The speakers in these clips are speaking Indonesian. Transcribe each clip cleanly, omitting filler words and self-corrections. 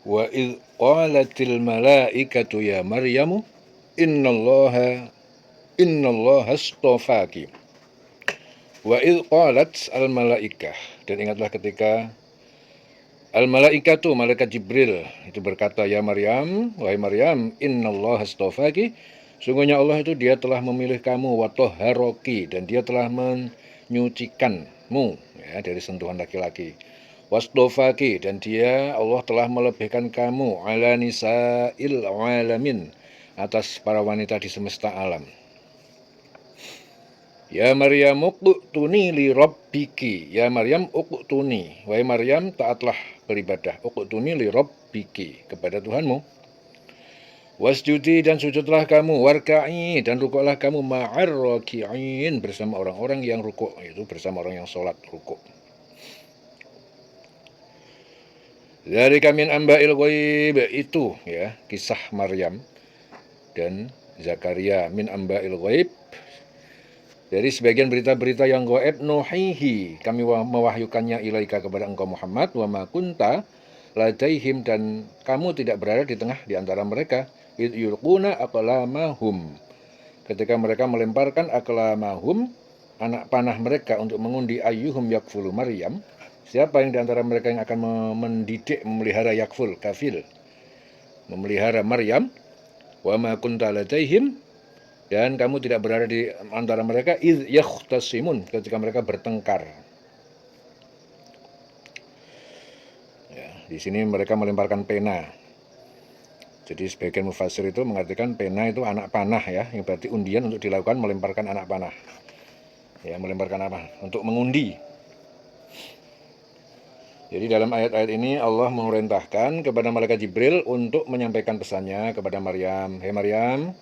Wa idh qalatil malaikatu ya Maryamu innallaha astafaki. Wa idh qalat al malaikah, dan ingatlah ketika al malaikatu, malaikat Jibril itu berkata, ya Maryam, wahai Maryam, innallaha astafaki, sungguhnya Allah itu dia telah memilih kamu, wa tahharaki, dan dia telah menyucikanmu ya, dari sentuhan laki-laki. Wastofaki, dan dia Allah telah melebihkan kamu ala nisa'il alamin, atas para wanita di semesta alam. Ya Maryam uqtuni li rabbiki, ya Maryam uqtuni, wahai Maryam taatlah beribadah, uqtuni li rabbiki, kepada Tuhanmu. Wasjudi, dan sujudlah kamu, warka'i, dan rukuklah kamu, ma'ar raki'in, bersama orang-orang yang rukuk, yaitu bersama orang yang sholat rukuk. Dari min amba'il ghaib, itu ya kisah Maryam dan Zakaria, min amba'il ghaib, dari sebagian berita-berita yang gaib, nuhihi, kami mewahyukannya ilaika, kepada engkau Muhammad, wa ma kunta ladaihim, dan kamu tidak berada di tengah di antara mereka, id yulquna aqlamahum, ketika mereka melemparkan aqlamahum, anak panah mereka, untuk mengundi ayyuhum yakfulu Maryam, siapa yang di antara mereka yang akan mendidik, memelihara yakful, kafil, memelihara Maryam. Wa ma kunta ladaihim, dan kamu tidak berada di antara mereka, idh yakhtasimun, ketika mereka bertengkar. Ya, di sini mereka melemparkan pena. Jadi sebagian mufassir itu mengartikan pena itu anak panah ya, yang berarti undian untuk dilakukan melemparkan anak panah. Ya, melemparkan apa? Untuk mengundi. Jadi dalam ayat-ayat ini Allah memerintahkan kepada malaikat Jibril untuk menyampaikan pesannya kepada Maryam. Hei Maryam,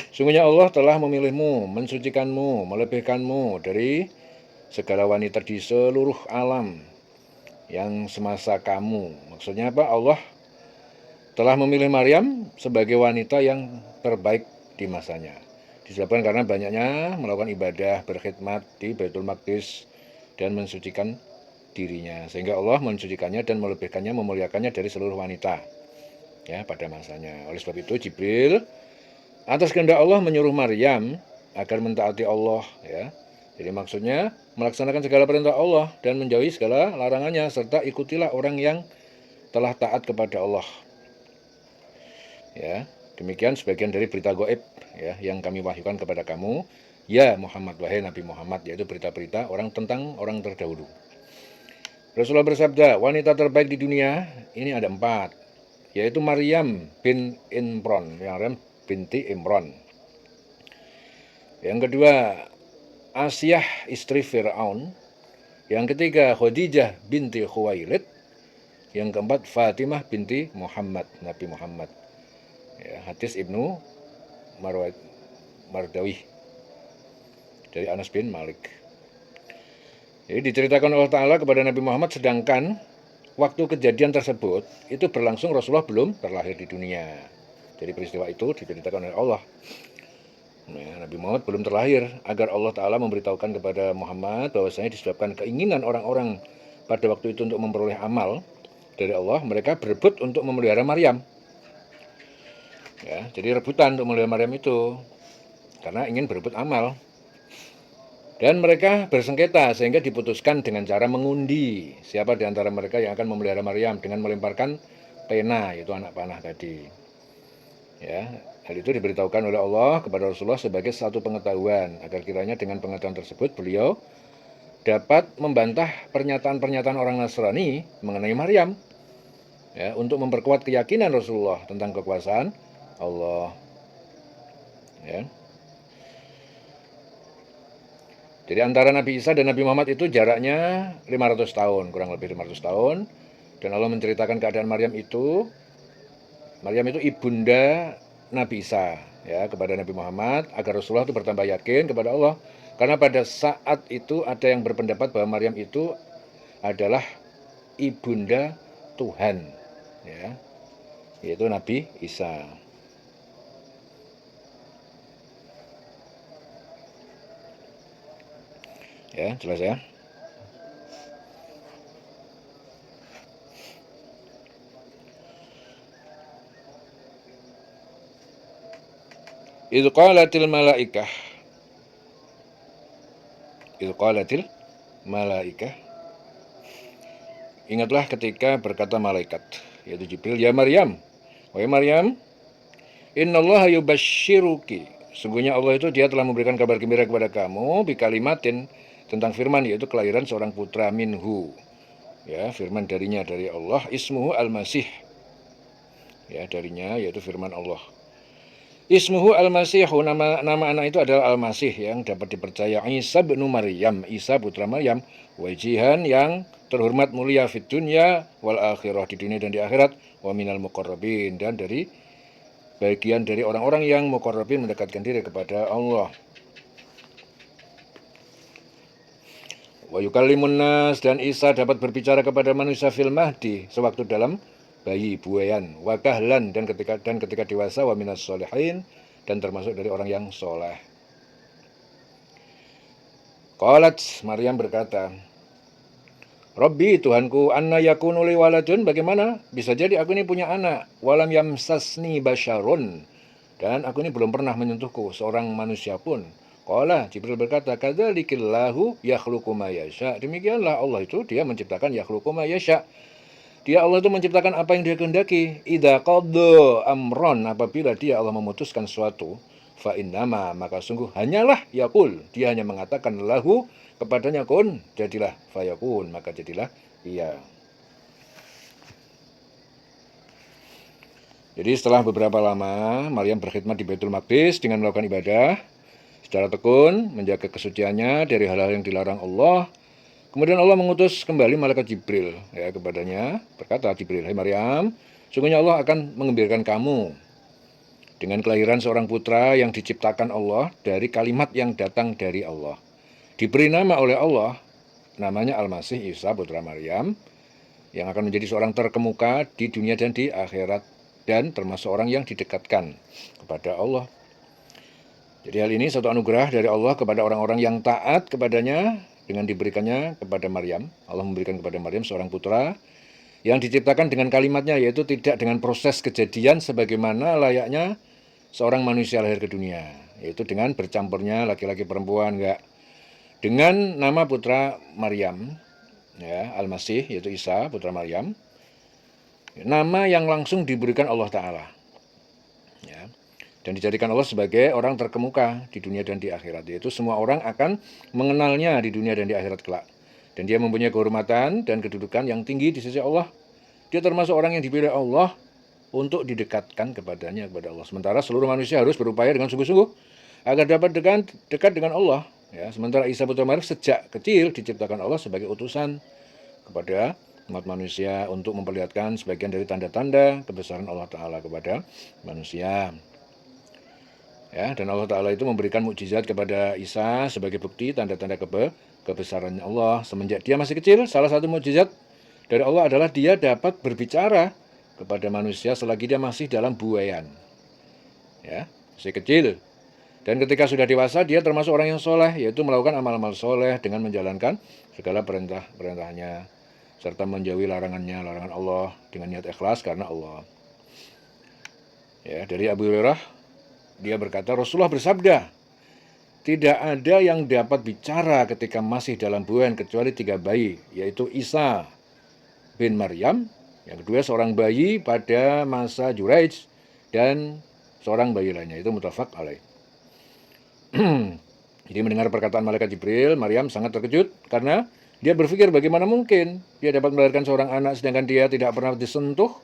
sungguhnya Allah telah memilihmu, mensucikanmu, melebihkanmu dari segala wanita di seluruh alam yang semasa kamu. Maksudnya apa? Allah telah memilih Maryam sebagai wanita yang terbaik di masanya. Disebabkan karena banyaknya melakukan ibadah, berkhidmat di Baitul Maqdis, dan mensucikan dirinya. Sehingga Allah mensucikannya dan melebihkannya, memuliakannya dari seluruh wanita ya pada masanya. Oleh sebab itu Jibril atas kehendak Allah menyuruh Maryam agar mentaati Allah ya. Jadi maksudnya melaksanakan segala perintah Allah dan menjauhi segala larangannya, serta ikutilah orang yang telah taat kepada Allah. Ya, demikian sebagian dari berita gaib ya yang kami wahyukan kepada kamu, ya Muhammad, wahai Nabi Muhammad, yaitu berita-berita orang tentang orang terdahulu. Rasulullah bersabda, wanita terbaik di dunia ini ada 4, yaitu Maryam bin Imran, Maryam binti Imran. Yang kedua, Asiyah istri Fir'aun. Yang ketiga, Khadijah binti Khuwailid. Yang keempat, Fatimah binti Muhammad, Nabi Muhammad. Ya, hadis Ibnu Mardawi dari Anas bin Malik. Jadi diceritakan Allah Ta'ala kepada Nabi Muhammad, sedangkan waktu kejadian tersebut itu berlangsung Rasulullah belum terlahir di dunia. Jadi peristiwa itu diceritakan oleh Allah. Nah, Nabi Muhammad belum terlahir, agar Allah Ta'ala memberitahukan kepada Muhammad bahwasanya disebabkan keinginan orang-orang pada waktu itu untuk memperoleh amal dari Allah, mereka berebut untuk memelihara Maryam. Ya, jadi rebutan untuk memelihara Maryam itu karena ingin berebut amal. Dan mereka bersengketa sehingga diputuskan dengan cara mengundi siapa di antara mereka yang akan memelihara Maryam dengan melemparkan pena, yaitu anak panah tadi. Ya, hal itu diberitahukan oleh Allah kepada Rasulullah sebagai satu pengetahuan, agar kiranya dengan pengetahuan tersebut beliau dapat membantah pernyataan-pernyataan orang Nasrani mengenai Maryam, ya, untuk memperkuat keyakinan Rasulullah tentang kekuasaan Allah. Ya. Jadi antara Nabi Isa dan Nabi Muhammad itu jaraknya 500 tahun, kurang lebih 500 tahun. Dan Allah menceritakan keadaan Maryam itu ibunda Nabi Isa ya kepada Nabi Muhammad, agar Rasulullah itu bertambah yakin kepada Allah. Karena pada saat itu ada yang berpendapat bahwa Maryam itu adalah ibunda Tuhan ya, yaitu Nabi Isa. Ya, jelas ya. Idz qalatil malaikah. Idz qalatil malaikah. Ingatlah ketika berkata malaikat, yaitu Jibril, ya Maryam, wahai Maryam, innallaha yubashshiruki. Sungguhnya Allah itu dia telah memberikan kabar gembira kepada kamu bi kalimatin, tentang firman, yaitu kelahiran seorang putra minhu. Ya, firman darinya, dari Allah, ismuhu al-masih. Ya, darinya yaitu firman Allah. Ismuhu al-masihu, nama anak itu adalah al-masih, yang dapat dipercaya. Isa bin Maryam, Isa putra Maryam, wajihan, yang terhormat mulia fid dunya wal akhirah, di dunia dan di akhirat, wa minal muqarrabin, dan dari bagian dari orang-orang yang muqarrabin, mendekatkan diri kepada Allah. Wa yukallimun nas, dan Isa dapat berbicara kepada manusia fil mahdi, sewaktu dalam bayi buayan, wa kahlan, dan ketika dewasa, wa minas sholihin, dan termasuk dari orang yang soleh. Qalat, Maryam berkata, Rabbi, Tuhanku, anna yakunu li waladun, bagaimana bisa jadi aku ini punya anak, walam yamsasni basyarun, dan aku ini belum pernah menyentuhku seorang manusia pun. Qala, Jibril berkata, kadzalikillahu yakhluqu ma yasha, demikianlah Allah itu dia menciptakan yakhluqu ma yasha. Dia Allah itu menciptakan apa yang dia kehendaki. Idza qadha amron, apabila dia Allah memutuskan sesuatu, fa innama, maka sungguh hanyalah yaqul, dia hanya mengatakan lahu, kepadanya, kun, jadilah, fayakun, maka jadilah ia. Jadi setelah beberapa lama Maryam berkhidmat di Baitul Maqdis dengan melakukan ibadah secara tekun, menjaga kesuciannya dari hal-hal yang dilarang Allah. Kemudian Allah mengutus kembali malaikat Jibril, ya, kepadanya, berkata Jibril, hai Maryam, sungguhnya Allah akan mengembirakan kamu dengan kelahiran seorang putra yang diciptakan Allah dari kalimat yang datang dari Allah. Diberi nama oleh Allah, namanya Al-Masih, Isa putra Maryam, yang akan menjadi seorang terkemuka di dunia dan di akhirat, dan termasuk orang yang didekatkan kepada Allah. Jadi hal ini satu anugerah dari Allah kepada orang-orang yang taat kepadanya, dengan diberikannya kepada Maryam. Allah memberikan kepada Maryam seorang putra yang diciptakan dengan kalimatnya, yaitu tidak dengan proses kejadian sebagaimana layaknya seorang manusia lahir ke dunia, yaitu dengan bercampurnya laki-laki perempuan, enggak. Dengan nama putra Maryam, ya, Al-Masih, yaitu Isa putra Maryam, nama yang langsung diberikan Allah Ta'ala, ya, dan dijadikan Allah sebagai orang terkemuka di dunia dan di akhirat, yaitu semua orang akan mengenalnya di dunia dan di akhirat kelak. Dan dia mempunyai kehormatan dan kedudukan yang tinggi di sisi Allah. Dia termasuk orang yang dipilih Allah untuk didekatkan kepadanya, kepada Allah. Sementara seluruh manusia harus berupaya dengan sungguh-sungguh agar dapat dekat dengan Allah. Ya, sementara Isa putra Maryam sejak kecil diciptakan Allah sebagai utusan kepada umat manusia untuk memperlihatkan sebagian dari tanda-tanda kebesaran Allah Ta'ala kepada manusia. Ya, dan Allah Ta'ala itu memberikan mukjizat kepada Isa sebagai bukti tanda-tanda kebesaran Allah. Semenjak dia masih kecil, salah satu mukjizat dari Allah adalah dia dapat berbicara kepada manusia selagi dia masih dalam buayan. Ya, masih kecil. Dan ketika sudah dewasa, dia termasuk orang yang soleh, yaitu melakukan amal-amal soleh dengan menjalankan segala perintah-perintahnya, serta menjauhi larangan Allah dengan niat ikhlas karena Allah. Ya, dari Abu Hurairah, dia berkata, Rasulullah bersabda, tidak ada yang dapat bicara ketika masih dalam buayan kecuali 3 bayi, yaitu Isa bin Maryam, yang kedua seorang bayi pada masa Juraij, dan seorang bayi lainnya, itu muttafaq alaih. Jadi mendengar perkataan malaikat Jibril, Maryam sangat terkejut karena dia berpikir bagaimana mungkin dia dapat melahirkan seorang anak sedangkan dia tidak pernah disentuh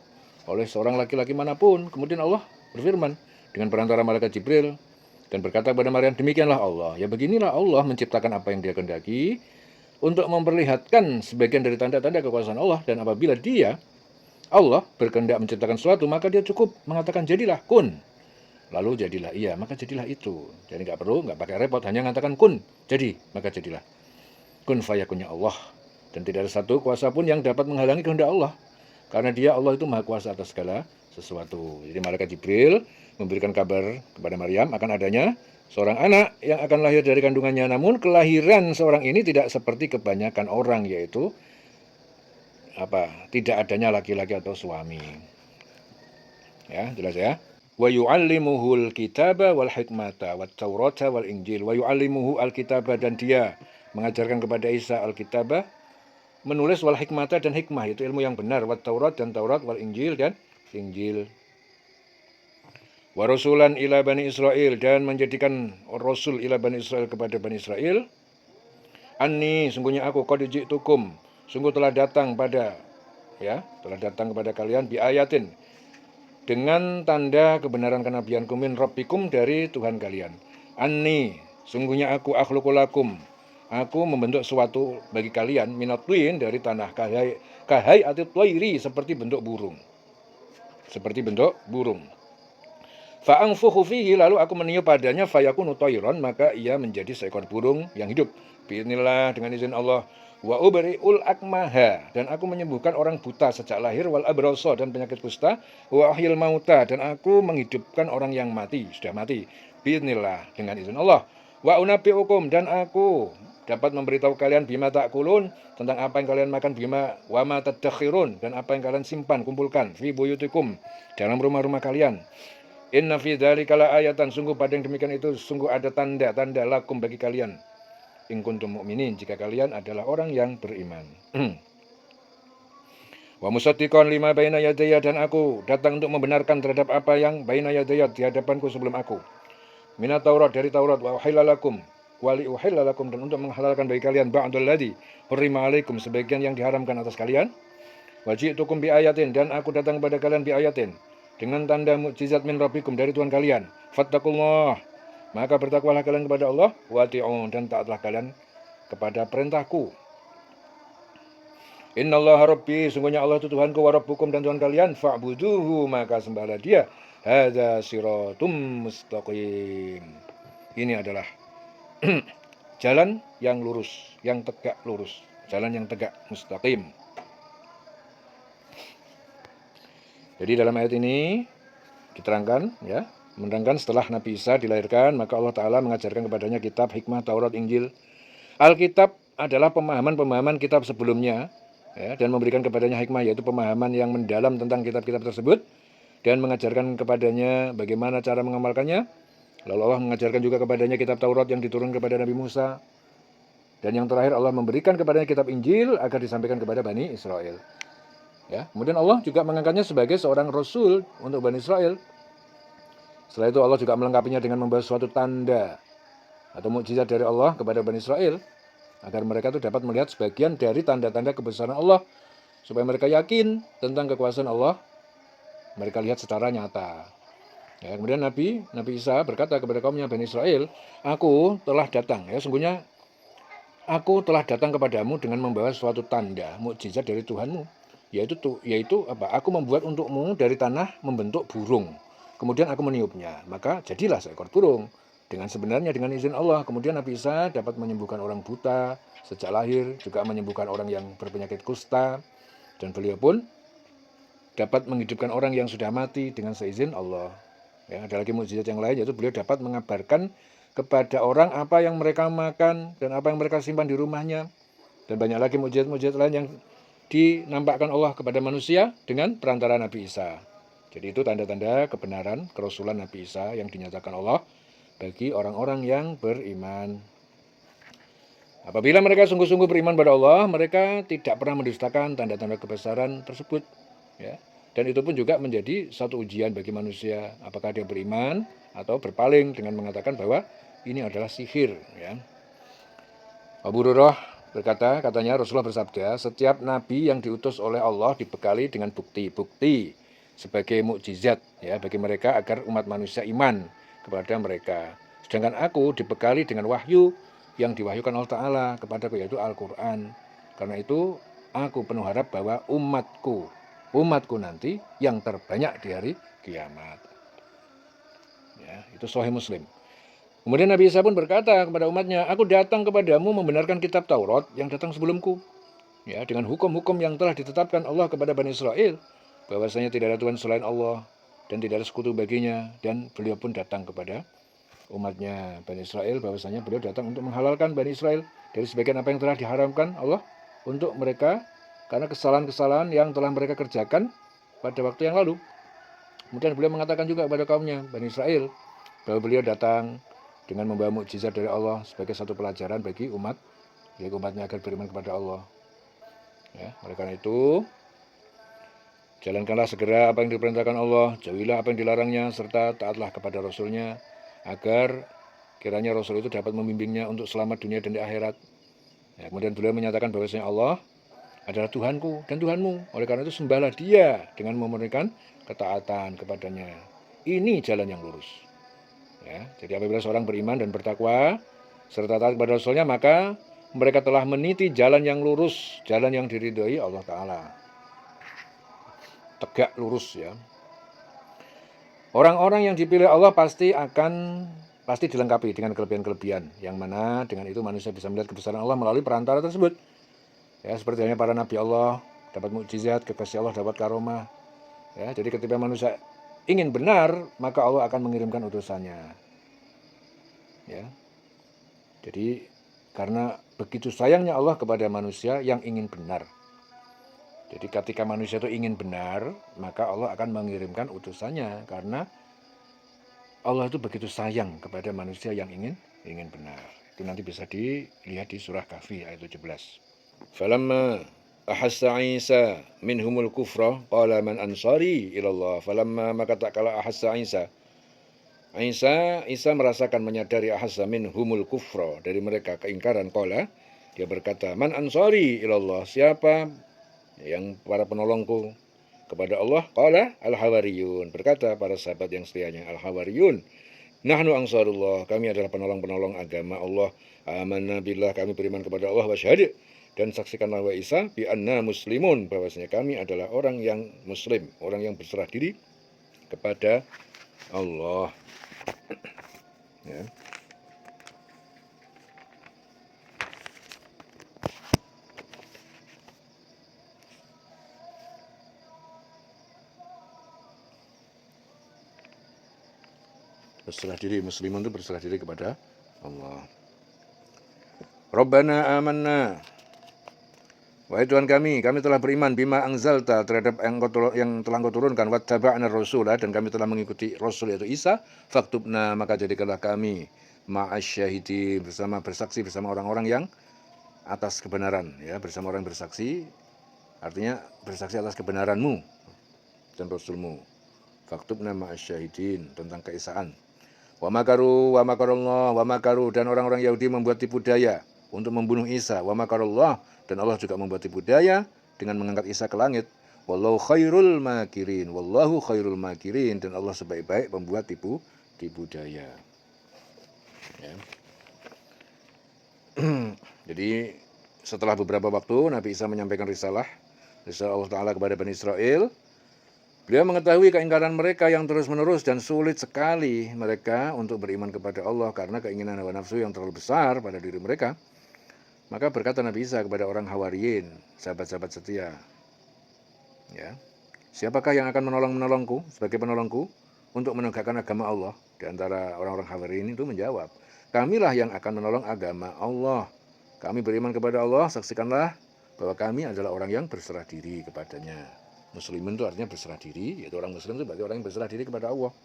oleh seorang laki-laki manapun. Kemudian Allah berfirman dengan perantara malaikat Jibril dan berkata kepada Maryam, demikianlah Allah. Ya, beginilah Allah menciptakan apa yang dia kehendaki untuk memperlihatkan sebagian dari tanda-tanda kekuasaan Allah. Dan apabila Allah berkehendak menciptakan sesuatu, maka dia cukup mengatakan jadilah, kun, lalu jadilah ia, maka jadilah itu. Jadi nggak pakai repot, hanya mengatakan kun, jadi, maka jadilah. Kun fayakunnya Allah. Dan tidak ada satu kuasa pun yang dapat menghalangi kehendak Allah, karena dia, Allah itu maha kuasa atas segala sesuatu. Jadi malaikat Jibril memberikan kabar kepada Maryam akan adanya seorang anak yang akan lahir dari kandungannya. Namun kelahiran seorang ini tidak seperti kebanyakan orang, yaitu tidak adanya laki-laki atau suami. Ya, jelas ya. Wa yu'allimuhul kitaba wal hikmata wat taurata wal injil. Wa yu'allimuhu al-kitaba, dan dia mengajarkan kepada Isa al-kitaba, menulis, wal hikmata, dan hikmah, itu ilmu yang benar, wat taurat, dan taurat, wal injil, dan injil. Wa rasulan ila bani Israel, dan menjadikan rasul ila bani Israel, kepada bani Israel. Anni, sungguhnya aku, qad ji'tukum, sungguh telah datang kepada kalian, bi ayatin, dengan tanda kebenaran kenabianku, min rabbikum, dari Tuhan kalian. Anni, sungguhnya aku, akhluqu lakum, aku membentuk suatu bagi kalian, minat tuin, dari tanah, kahai ati twairi, seperti bentuk burung. Fa'angfuhu fihi, lalu aku meniup padanya, fayakunu tayran, maka ia menjadi seekor burung yang hidup. Bi'idznillah, dengan izin Allah. Wa ubri'ul akmaha, dan aku menyembuhkan orang buta sejak lahir, wal abrasa, dan penyakit kusta, wa ahyil mauta, dan aku menghidupkan orang yang sudah mati. Bi'idznillah, dengan izin Allah. Wa unabbi'ukum, dan aku dapat memberitahu kalian, bima ta'kulun, tentang apa yang kalian makan, bima wa ma tadakhirun, dan apa yang kalian simpan, kumpulkan, fi buyutikum, dalam rumah-rumah kalian. Inna fi dzalika laayatan, sungguh pada yang demikian itu sungguh ada tanda-tanda lakum bagi kalian. In kuntum mu'minin, jika kalian adalah orang yang beriman. Wa musaddiqan lima baina yadayya, dan aku datang untuk membenarkan terhadap apa yang baina yadayya, di hadapanku sebelum aku. Minat Taurat, dari Taurat, wa uhillalakum, wali uhillalakum, dan untuk menghalalkan bagi kalian ba'dal ladzi hurrima alaikum, sebagian yang diharamkan atas kalian. Wa ji'tukum bi ayatin, dan aku datang kepada kalian bi ayatin, dengan tanda mukjizat min rabbikum, dari Tuhan kalian. Fattaqullah, maka bertakwalah kalian kepada Allah, wati'un, dan taatlah kalian kepada perintahku. Innallaha rabbi, sungguhnya Allah itu Tuhanku, wa rabbukum, dan Tuhan kalian, fa'buduhu, maka sembahlah dia. Hadza siratum mustaqim, ini adalah jalan yang lurus, yang tegak lurus, jalan yang tegak mustaqim. Jadi dalam ayat ini diterangkan, menerangkan setelah Nabi Isa dilahirkan, maka Allah Ta'ala mengajarkan kepadanya kitab, hikmah, Taurat, Injil. Alkitab adalah pemahaman-pemahaman kitab sebelumnya, dan memberikan kepadanya hikmah, yaitu pemahaman yang mendalam tentang kitab-kitab tersebut, dan mengajarkan kepadanya bagaimana cara mengamalkannya. Lalu Allah mengajarkan juga kepadanya kitab Taurat yang diturunkan kepada Nabi Musa. Dan yang terakhir Allah memberikan kepadanya kitab Injil agar disampaikan kepada Bani Israel. Kemudian Allah juga mengangkatnya sebagai seorang Rasul untuk Bani Israel. Setelah itu Allah juga melengkapinya dengan membawa suatu tanda atau mukjizat dari Allah kepada Bani Israel, agar mereka itu dapat melihat sebagian dari tanda-tanda kebesaran Allah, supaya mereka yakin tentang kekuasaan Allah, mereka lihat secara nyata. Kemudian Nabi Isa berkata kepada kaumnya Bani Israel, aku telah datang, sungguhnya aku telah datang kepadamu dengan membawa suatu tanda mukjizat dari Tuhanmu, yaitu apa? Aku membuat untukmu dari tanah membentuk burung, kemudian aku meniupnya, maka jadilah seekor burung dengan sebenarnya, dengan izin Allah. Kemudian Nabi Isa dapat menyembuhkan orang buta sejak lahir, juga menyembuhkan orang yang berpenyakit kusta, dan beliau pun dapat menghidupkan orang yang sudah mati dengan seizin Allah. Ada lagi mukjizat yang lain, yaitu beliau dapat mengabarkan kepada orang apa yang mereka makan dan apa yang mereka simpan di rumahnya, dan banyak lagi mukjizat-mukjizat lain yang dinampakkan Allah kepada manusia dengan perantara Nabi Isa. Jadi itu tanda-tanda kebenaran kerasulan Nabi Isa yang dinyatakan Allah bagi orang-orang yang beriman. Apabila mereka sungguh-sungguh beriman pada Allah, mereka tidak pernah mendustakan tanda-tanda kebesaran tersebut. Dan itu pun juga menjadi satu ujian bagi manusia, apakah dia beriman atau berpaling dengan mengatakan bahwa ini adalah sihir. Abu Hurairah katanya Rasulullah bersabda, setiap nabi yang diutus oleh Allah dibekali dengan bukti-bukti sebagai mukjizat bagi mereka agar umat manusia iman kepada mereka. Sedangkan aku dibekali dengan wahyu yang diwahyukan Allah Ta'ala kepadaku, yaitu Al-Quran. Karena itu aku penuh harap bahwa umatku nanti yang terbanyak di hari kiamat. Itu Sahih Muslim. Kemudian Nabi Isa pun berkata kepada umatnya, aku datang kepadamu membenarkan kitab Taurat yang datang sebelumku, dengan hukum-hukum yang telah ditetapkan Allah kepada Bani Israel, bahwasanya tidak ada Tuhan selain Allah dan tidak ada sekutu baginya. Dan beliau pun datang kepada umatnya Bani Israel, bahwasanya beliau datang untuk menghalalkan Bani Israel dari sebagian apa yang telah diharamkan Allah untuk mereka, karena kesalahan-kesalahan yang telah mereka kerjakan pada waktu yang lalu. Kemudian beliau mengatakan juga kepada kaumnya, Bani Israel, bahwa beliau datang dengan membawa mukjizat dari Allah sebagai satu pelajaran bagi umatnya agar beriman kepada Allah. Ya, oleh karena itu, jalankanlah segera apa yang diperintahkan Allah, jauhilah apa yang dilarangnya, serta taatlah kepada Rasulnya, agar kiranya Rasul itu dapat membimbingnya untuk selamat dunia dan di akhirat. Ya, kemudian beliau menyatakan bahwasanya Allah adalah Tuhanku dan Tuhanmu. Oleh karena itu sembahlah Dia dengan memberikan ketaatan kepadanya. Ini jalan yang lurus. Ya, jadi apabila seorang beriman dan bertakwa serta taat kepada Rasulnya, maka mereka telah meniti jalan yang lurus, jalan yang diridhoi Allah Ta'ala. Tegak lurus ya. Orang-orang yang dipilih Allah pasti dilengkapi dengan kelebihan-kelebihan, yang mana dengan itu manusia bisa melihat kebesaran Allah melalui perantara tersebut. Ya, seperti halnya para nabi Allah dapat mukjizat, kekasih Allah dapat karomah. Ya, jadi ketika manusia ingin benar, maka Allah akan mengirimkan utusannya. Ya. Jadi karena begitu sayangnya Allah kepada manusia yang ingin benar. Jadi ketika manusia itu ingin benar, maka Allah akan mengirimkan utusannya karena Allah itu begitu sayang kepada manusia yang ingin benar. Itu nanti bisa dilihat di surah Kahfi ayat 17. Falamma ahassa Isa minhumul kufra qala man ansari ilallah. Falamma maka tak kala ahassa Isa merasakan menyadari ahassa minhumul kufra, dari mereka keingkaran, qala dia berkata, man ansari ilallah, siapa yang para penolongku kepada Allah? Qala al-hawariyun, berkata para sahabat yang setianya, al-hawariyun, nahnu ansarullah, kami adalah penolong-penolong agama Allah. Amanna billah, kami beriman kepada Allah, wa syahid, dan saksikanlah wa Isa bi anna muslimun, bahwasanya kami adalah orang yang muslim, orang yang berserah diri kepada Allah. Ya. Berserah diri, muslimun itu berserah diri kepada Allah. Rabbana amanna, wahai Tuhan kami telah beriman bima anzalta, terhadap yang telah Engkau turunkan, wattaba'na rasulah, dan kami telah mengikuti Rasul yaitu Isa, faktubna, maka jadikanlah kami ma'asyahidin, bersama bersaksi bersama orang-orang yang atas kebenaran, ya, bersama orang yang bersaksi, artinya bersaksi atas kebenaranmu dan Rasulmu. Faktubna ma'asyahidin, tentang keesaan. Wa makaru wa makarullah wa makaru, dan orang-orang Yahudi membuat tipu daya untuk membunuh Isa. Wa makarullah, dan Allah juga membuat tipu daya dengan mengangkat Isa ke langit. Wallahu khairul makirin, wallahu khairul makirin, dan Allah sebaik-baik pembuat tipu daya. Ya. Jadi setelah beberapa waktu Nabi Isa menyampaikan risalah Allah Ta'ala kepada Bani Israel, beliau mengetahui keingkaran mereka yang terus-menerus dan sulit sekali mereka untuk beriman kepada Allah karena keinginan hawa nafsu yang terlalu besar pada diri mereka. Maka berkata Nabi Isa kepada orang Hawariyin, sahabat-sahabat setia, ya, siapakah yang akan menolongku sebagai penolongku untuk menegakkan agama Allah? Di antara orang-orang Hawariyin itu menjawab, kamilah yang akan menolong agama Allah. Kami beriman kepada Allah, saksikanlah bahwa kami adalah orang yang berserah diri kepadanya. Muslimin itu artinya berserah diri, yaitu orang muslim itu berarti orang yang berserah diri kepada Allah.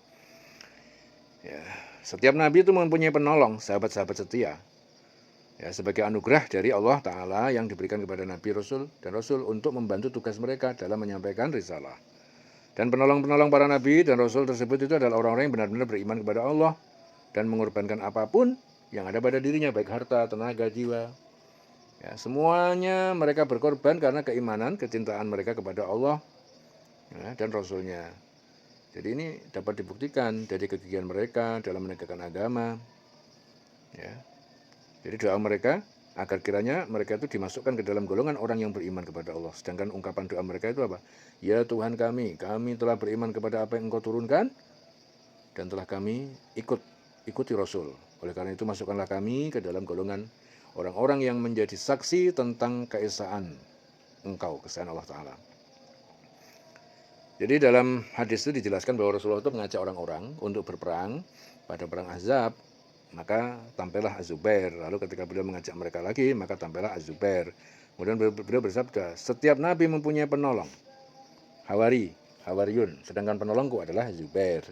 Ya, setiap nabi itu mempunyai penolong, sahabat-sahabat setia. Ya, sebagai anugerah dari Allah Ta'ala yang diberikan kepada Nabi, Rasul, dan Rasul untuk membantu tugas mereka dalam menyampaikan risalah. Dan penolong-penolong para Nabi dan Rasul tersebut itu adalah orang-orang yang benar-benar beriman kepada Allah dan mengorbankan apapun yang ada pada dirinya, baik harta, tenaga, jiwa. Ya, semuanya mereka berkorban karena keimanan, kecintaan mereka kepada Allah, ya, dan Rasulnya. Jadi ini dapat dibuktikan dari kegigihan mereka dalam menegakkan agama. Ya. Jadi doa mereka agar kiranya mereka itu dimasukkan ke dalam golongan orang yang beriman kepada Allah. Sedangkan ungkapan doa mereka itu apa? Ya Tuhan kami telah beriman kepada apa yang Engkau turunkan dan telah kami ikuti Rasul. Oleh karena itu masukkanlah kami ke dalam golongan orang-orang yang menjadi saksi tentang keesaan Engkau, keesaan Allah Ta'ala. Jadi dalam hadis itu dijelaskan bahwa Rasulullah itu mengajak orang-orang untuk berperang pada perang Ahzab. Maka tampillah Az-Zubair. Lalu ketika beliau mengajak mereka lagi, maka tampillah Az-Zubair. Kemudian beliau bersabda, setiap nabi mempunyai penolong, hawari, Hawariyun, sedangkan penolongku adalah Zubair.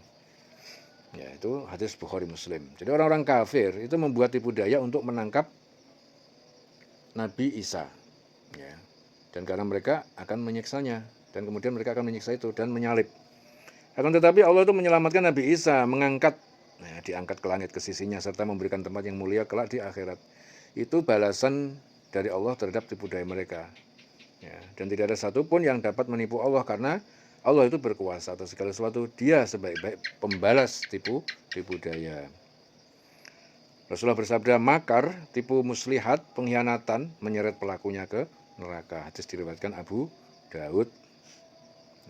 Ya, itu hadis Bukhari Muslim. Jadi orang-orang kafir itu membuat tipu daya untuk menangkap Nabi Isa. Ya. Dan karena mereka akan menyiksanya, dan kemudian mereka akan menyiksa itu dan menyalib. Akan tetapi Allah itu menyelamatkan Nabi Isa, diangkat ke langit ke sisinya serta memberikan tempat yang mulia kelak di akhirat. Itu balasan dari Allah terhadap tipu daya mereka. Ya, dan tidak ada satupun yang dapat menipu Allah karena Allah itu berkuasa atas segala sesuatu. Dia sebaik-baik pembalas tipu daya. Rasulullah bersabda, makar, tipu muslihat, pengkhianatan menyeret pelakunya ke neraka. Hadis diriwayatkan Abu Daud.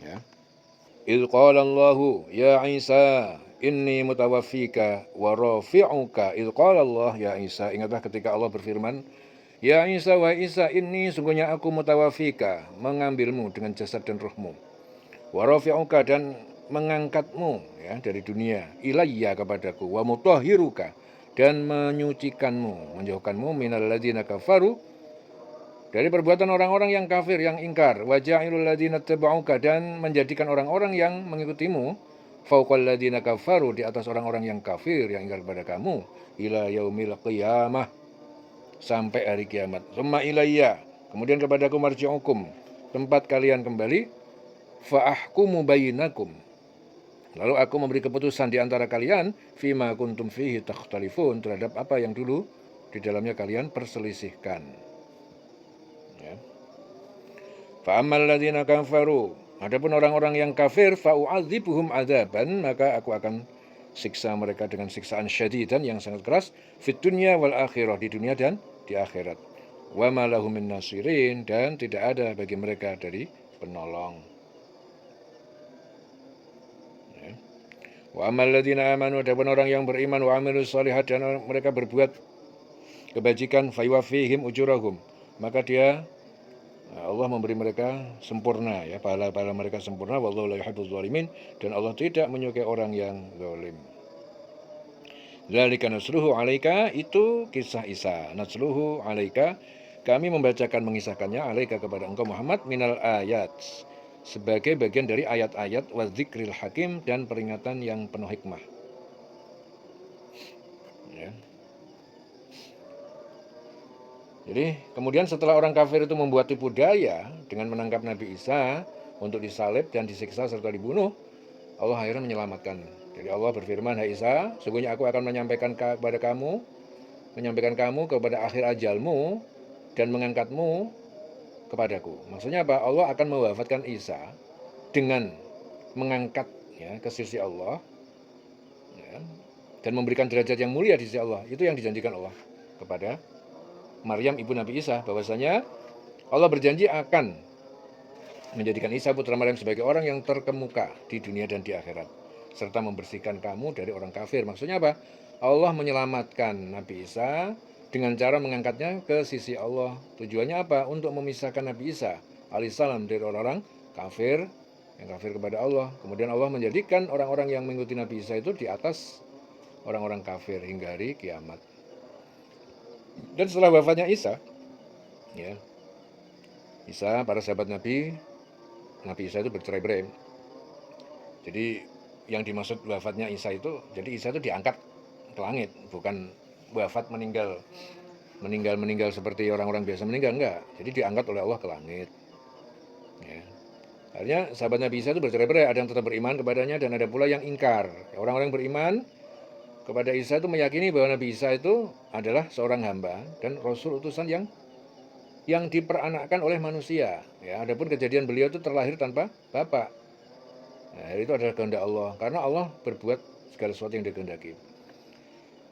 Ya. Idz qala Allahu ya Isa inni mutawaffika wa rafi'uka. Idz qala Allah ya Isa, ingatlah ketika Allah berfirman, ya Isa wa Isa, inni sungguhnya aku mutawaffika, mengambilmu dengan jasad dan ruhmu. Wa rafi'uka, dan mengangkatmu ya dari dunia, ilayya kepadaku, wa mutahhiruka, dan menyucikanmu, menjauhkanmu minal ladzina kafaru, dari perbuatan orang-orang yang kafir, yang ingkar, wa ja'ilul ladzina tabauka, dan menjadikan orang-orang yang mengikutimu fauqal ladzina kafaru, di atas orang-orang yang kafir yang ingkar kepada kamu, ila yaumil qiyamah, sampai hari kiamat. Summa ilayya, kemudian kepadaku marji'ukum, tempat kalian kembali, fa ahkumu bainakum, lalu aku memberi keputusan di antara kalian, fima kuntum fihi takhtalifun, terhadap apa yang dulu di dalamnya kalian perselisihkan. Ya. Fa ammal ladzina kafaru, adapun orang-orang yang kafir, fa u'adzibuhum adzaban, maka aku akan siksa mereka dengan siksaan syadidan yang sangat keras, fit dunya wal akhirah, di dunia dan di akhirat. Wa ma lahum min nasirin, dan tidak ada bagi mereka dari penolong. Wa amal ladzina amanu, adapun orang yang beriman, wa amilus shalihat, dan mereka berbuat kebajikan, fayuwaffihim ujurahum, maka Allah memberi mereka sempurna, ya, pahala-pahala mereka sempurna, wallahu la yuhibbuz zalimin, dan Allah tidak menyukai orang yang zalim. Dzalika nasruhu 'alaika, itu kisah Isa. Nasruhu 'alaika, kami membacakan, mengisahkannya, 'alaika, kepada engkau Muhammad, minal ayat, sebagai bagian dari ayat-ayat, wa dzikril hakim, dan peringatan yang penuh hikmah. Ya. Jadi kemudian setelah orang kafir itu membuat tipu daya dengan menangkap Nabi Isa untuk disalib dan disiksa serta dibunuh, Allah akhirnya menyelamatkan. Jadi Allah berfirman, hai Isa, sungguhnya aku akan menyampaikan kepada kamu kepada akhir ajalmu dan mengangkatmu kepadaku. Maksudnya apa? Allah akan mewafatkan Isa dengan mengangkat, ya, ke sisi Allah, ya, dan memberikan derajat yang mulia di sisi Allah. Itu yang dijanjikan Allah kepada Maryam ibu Nabi Isa, bahwasanya Allah berjanji akan menjadikan Isa putra Maryam sebagai orang yang terkemuka di dunia dan di akhirat, serta membersihkan kamu dari orang kafir. Maksudnya apa? Allah menyelamatkan Nabi Isa dengan cara mengangkatnya ke sisi Allah. Tujuannya apa? Untuk memisahkan Nabi Isa alaihissalam dari orang-orang kafir, yang kafir kepada Allah. Kemudian Allah menjadikan orang-orang yang mengikuti Nabi Isa itu di atas orang-orang kafir hingga hari kiamat. Dan setelah wafatnya Isa, ya, Isa, para sahabat Nabi Isa itu bercerai-berai. Jadi yang dimaksud wafatnya Isa itu, jadi Isa itu diangkat ke langit, bukan wafat meninggal seperti orang-orang biasa meninggal, enggak. Jadi diangkat oleh Allah ke langit. Ya. Akhirnya sahabat Nabi Isa itu bercerai-berai, ada yang tetap beriman kepadanya dan ada pula yang ingkar. Orang-orang yang beriman kepada Isa itu meyakini bahwa Nabi Isa itu adalah seorang hamba dan rasul utusan yang diperanakkan oleh manusia. Ya, adapun kejadian beliau itu terlahir tanpa bapak. Nah, itu adalah kehendak Allah, karena Allah berbuat segala sesuatu yang dikehendaki.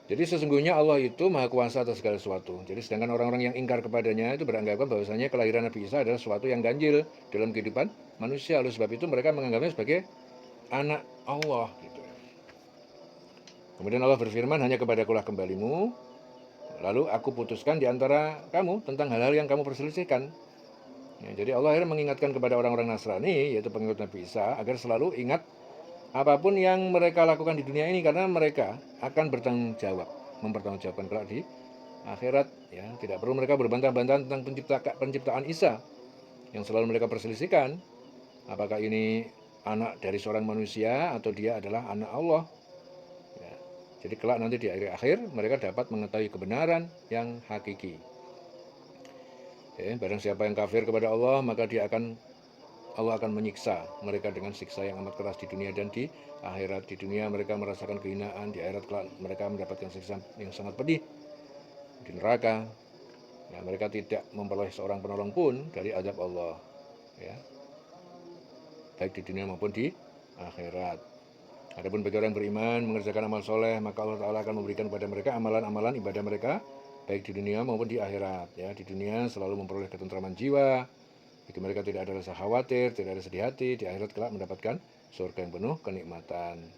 Jadi sesungguhnya Allah itu maha kuasa atas segala sesuatu. Jadi sedangkan orang-orang yang ingkar kepadanya itu beranggapan bahwasanya kelahiran Nabi Isa adalah sesuatu yang ganjil dalam kehidupan manusia. Oleh sebab itu mereka menganggapnya sebagai anak Allah. Gitu. Kemudian Allah berfirman, hanya kepadakulah kembalimu, lalu aku putuskan di antara kamu tentang hal-hal yang kamu perselisihkan. Ya, jadi Allah akhirnya mengingatkan kepada orang-orang Nasrani, yaitu pengikut Nabi Isa, agar selalu ingat apapun yang mereka lakukan di dunia ini, karena mereka akan mempertanggungjawabkan kelak di akhirat. Ya, tidak perlu mereka berbantah-bantah tentang penciptaan Isa yang selalu mereka perselisihkan. Apakah ini anak dari seorang manusia atau dia adalah anak Allah. Ya. Jadi kelak nanti di akhir mereka dapat mengetahui kebenaran yang hakiki. Ya, barang siapa yang kafir kepada Allah, maka Allah akan menyiksa mereka dengan siksa yang amat keras di dunia dan di akhirat. Di dunia mereka merasakan kehinaan, di akhirat kelak mereka mendapatkan siksa yang sangat pedih di neraka. Nah, mereka tidak memperoleh seorang penolong pun dari azab Allah, ya, baik di dunia maupun di akhirat. Adapun bagi orang beriman mengerjakan amal soleh, maka Allah Ta'ala akan memberikan kepada mereka amalan-amalan ibadah mereka, baik di dunia maupun di akhirat. Ya, di dunia selalu memperoleh ketentraman jiwa, bagi mereka tidak ada rasa khawatir, tidak ada sedih hati. Di akhirat kelak mendapatkan surga yang penuh kenikmatan.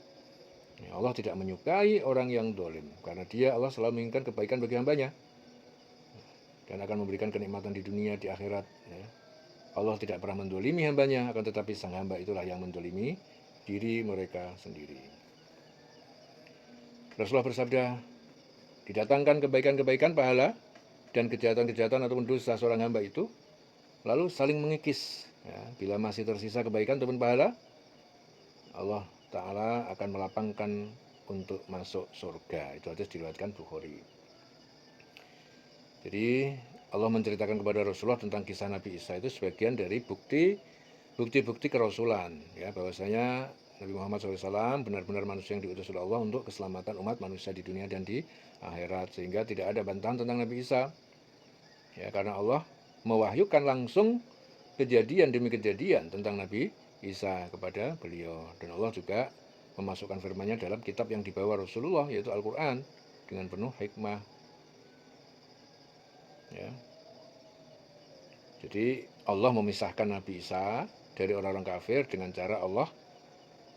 Ya, Allah tidak menyukai orang yang dolim, karena dia Allah selalu menginginkan kebaikan bagi hambanya dan akan memberikan kenikmatan di dunia, di akhirat. Ya. Allah tidak pernah mendolimi hambanya, akan tetapi sang hamba itulah yang mendolimi diri mereka sendiri. Rasulullah bersabda, didatangkan kebaikan-kebaikan pahala dan kejahatan-kejahatan ataupun dosa seorang hamba itu, lalu saling mengikis. Ya, bila masih tersisa kebaikan ataupun pahala, Allah Ta'ala akan melapangkan untuk masuk surga. Itu hadis diriwayatkan Bukhari. Jadi Allah menceritakan kepada Rasulullah tentang kisah Nabi Isa itu sebagian dari bukti-bukti kerasulan, ya, bahwasanya Nabi Muhammad SAW benar-benar manusia yang diutus oleh Allah untuk keselamatan umat manusia di dunia dan di akhirat, sehingga tidak ada bantahan tentang Nabi Isa, ya, karena Allah mewahyukan langsung kejadian demi kejadian tentang Nabi Isa kepada beliau, dan Allah juga memasukkan firman-Nya dalam kitab yang dibawa Rasulullah, yaitu Al-Quran, dengan penuh hikmah. Ya. Jadi Allah memisahkan Nabi Isa dari orang-orang kafir dengan cara Allah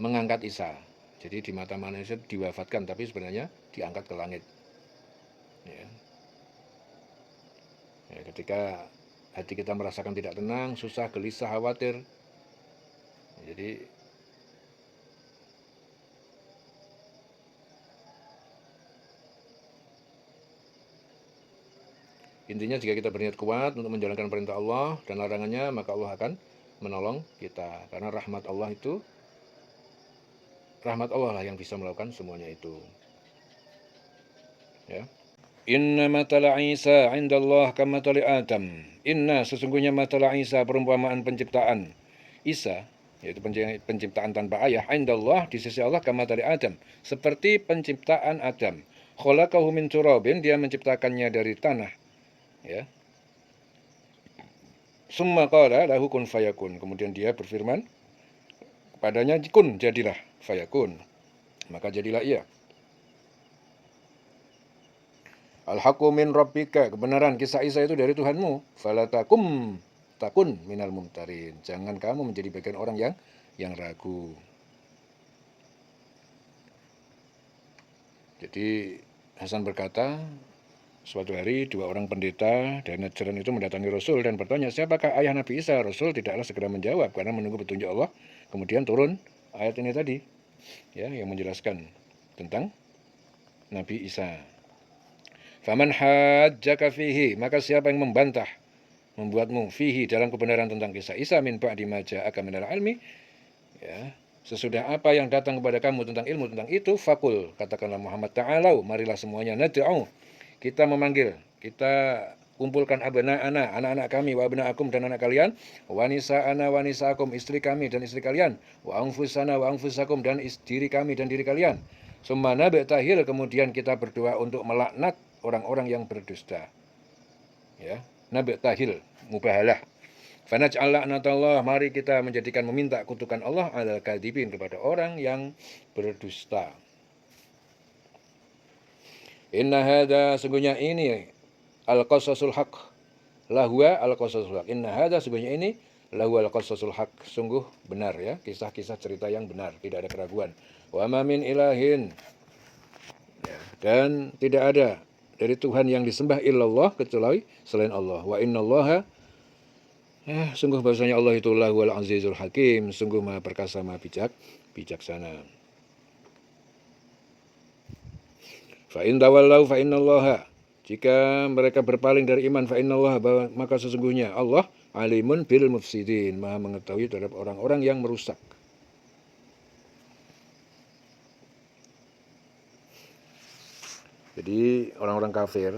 mengangkat Isa. Jadi di mata manusia diwafatkan, tapi sebenarnya diangkat ke langit. Ya. Ya, ketika hati kita merasakan tidak tenang, susah, gelisah, khawatir, jadi intinya jika kita berniat kuat untuk menjalankan perintah Allah dan larangannya, maka Allah akan menolong kita. Karena rahmat Allah lah yang bisa melakukan semuanya itu. Ya. Inna matala Isa indallah kamatali Adam. Inna, sesungguhnya matala Isa, perumpamaan penciptaan Isa, yaitu penciptaan tanpa ayah, indallah, di sisi Allah, kamatali Adam, seperti penciptaan Adam. Khalaqahu min turabin, dia menciptakannya dari tanah. Ya. Summa qala lahu kun fayakun. Kemudian dia berfirman kepadanya, kun, jadilah, fayakun, maka jadilah ia. Al-haqqu min rabbika, kebenaran kisah Isa itu dari Tuhanmu. Fala takun minal mumtarin. Jangan kamu menjadi bagian orang yang ragu. Jadi Hasan berkata, suatu hari dua orang pendeta dari Najran itu mendatangi Rasul dan bertanya, siapakah ayah Nabi Isa? Rasul tidaklah segera menjawab karena menunggu petunjuk Allah. Kemudian turun ayat ini tadi, ya, yang menjelaskan tentang Nabi Isa. Faman hajjaka fihi, maka siapa yang membantah, membuatmu fihi, dalam kebenaran tentang kisah Isa, min ba'di ma ja'aka minal ilmi, ya, sesudah apa yang datang kepada kamu tentang ilmu tentang itu, fakul, katakanlah Muhammad, ta'alau, marilah semuanya, nad'u, kita memanggil, kita kumpulkan anak-anak kami, wa abna'akum, dan anak kalian, wa nisa'ana wa nisa'akum, istri kami dan istri kalian, wa anfusana wa anfusakum, dan diri kami dan diri kalian. Summa nabtahil, kemudian kita berdoa untuk melaknat orang-orang yang berdusta. Ya, nabtahil, mubahalah. Fanaj'al la'natallah, mari kita menjadikan, meminta kutukan Allah alal kadhibin, kepada orang yang berdusta. Inna hadza, sungguhnya ini, al-qasasul haq, lahwa al-qasasul haq. Inna hadza, sungguhnya ini, lahwa al-qasasul haq, sungguh benar, ya, kisah-kisah cerita yang benar, tidak ada keraguan. Wa ma min ilahin, ya, dan tidak ada dari Tuhan yang disembah illallah, kecuali selain Allah. Wa innallaha, ya, sungguh bahwasanya Allah itu lahul azizul hakim, sungguh maha perkasa, maha bijaksana. Fa in tawallau fa innallaha, jika mereka berpaling dari iman, fa innallaha, maka sesungguhnya Allah alimun bil mufsidin, maha mengetahui terhadap orang-orang yang merusak. Jadi orang-orang kafir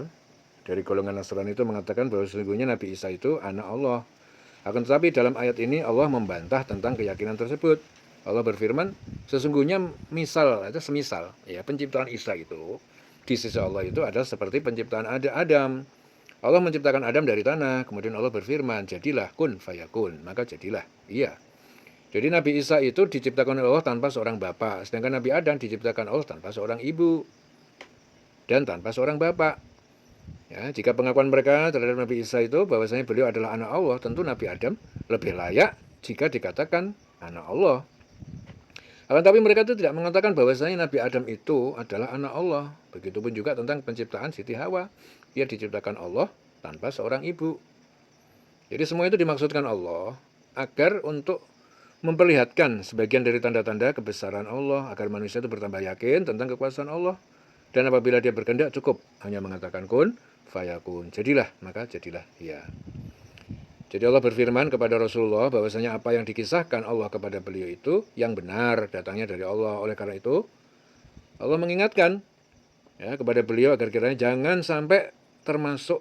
dari golongan Nasrani itu mengatakan bahwa sesungguhnya Nabi Isa itu anak Allah. Akan tetapi dalam ayat ini Allah membantah tentang keyakinan tersebut. Allah berfirman, sesungguhnya misal atau semisal ya penciptaan Isa itu di sisi Allah itu adalah seperti penciptaan Adam. Allah menciptakan Adam dari tanah, kemudian Allah berfirman, jadilah kun fayakun, maka jadilah. Iya. Jadi Nabi Isa itu diciptakan oleh Allah tanpa seorang bapak, sedangkan Nabi Adam diciptakan Allah tanpa seorang ibu dan tanpa seorang bapak. Ya, jika pengakuan mereka terhadap Nabi Isa itu bahwasanya beliau adalah anak Allah, tentu Nabi Adam lebih layak jika dikatakan anak Allah. Akan tapi mereka itu tidak mengatakan bahwasanya Nabi Adam itu adalah anak Allah. Begitupun juga tentang penciptaan Siti Hawa. Ia diciptakan Allah tanpa seorang ibu. Jadi semua itu dimaksudkan Allah agar untuk memperlihatkan sebagian dari tanda-tanda kebesaran Allah, agar manusia itu bertambah yakin tentang kekuasaan Allah. Dan apabila dia berkehendak cukup hanya mengatakan kun fayakun, jadilah, maka jadilah. Ya. Jadi Allah berfirman kepada Rasulullah bahwasanya apa yang dikisahkan Allah kepada beliau itu yang benar, datangnya dari Allah. Oleh karena itu Allah mengingatkan ya kepada beliau agar kiranya jangan sampai termasuk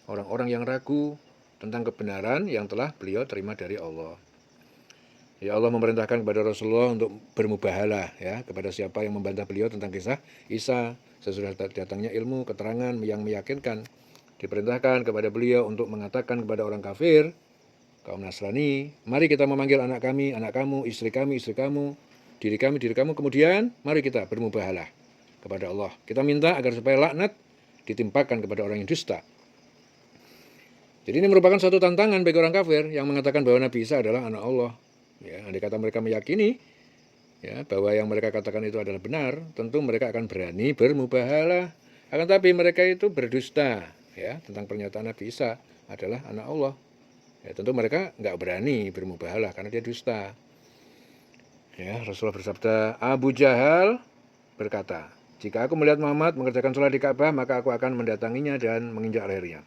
orang-orang yang ragu tentang kebenaran yang telah beliau terima dari Allah. Ya, Allah memerintahkan kepada Rasulullah untuk bermubahalah ya kepada siapa yang membantah beliau tentang kisah Isa sesudah datangnya ilmu keterangan yang meyakinkan. Diperintahkan kepada beliau untuk mengatakan kepada orang kafir, kaum Nasrani, mari kita memanggil anak kami, anak kamu, istri kami, istri kamu, diri kami, diri kamu, kemudian mari kita bermubahalah kepada Allah. Kita minta agar supaya laknat ditimpakan kepada orang yang dusta. Jadi ini merupakan suatu tantangan bagi orang kafir yang mengatakan bahwa Nabi Isa adalah anak Allah. Ya, andai kata mereka meyakini ya bahwa yang mereka katakan itu adalah benar, tentu mereka akan berani bermubahalah. Akan tapi mereka itu berdusta ya tentang pernyataan Nabi Isa adalah anak Allah. Ya, tentu mereka nggak berani bermubahalah karena dia dusta. Ya, Rasulullah bersabda, Abu Jahal berkata, jika aku melihat Muhammad mengerjakan sholat di Ka'bah, maka aku akan mendatanginya dan menginjak lehernya.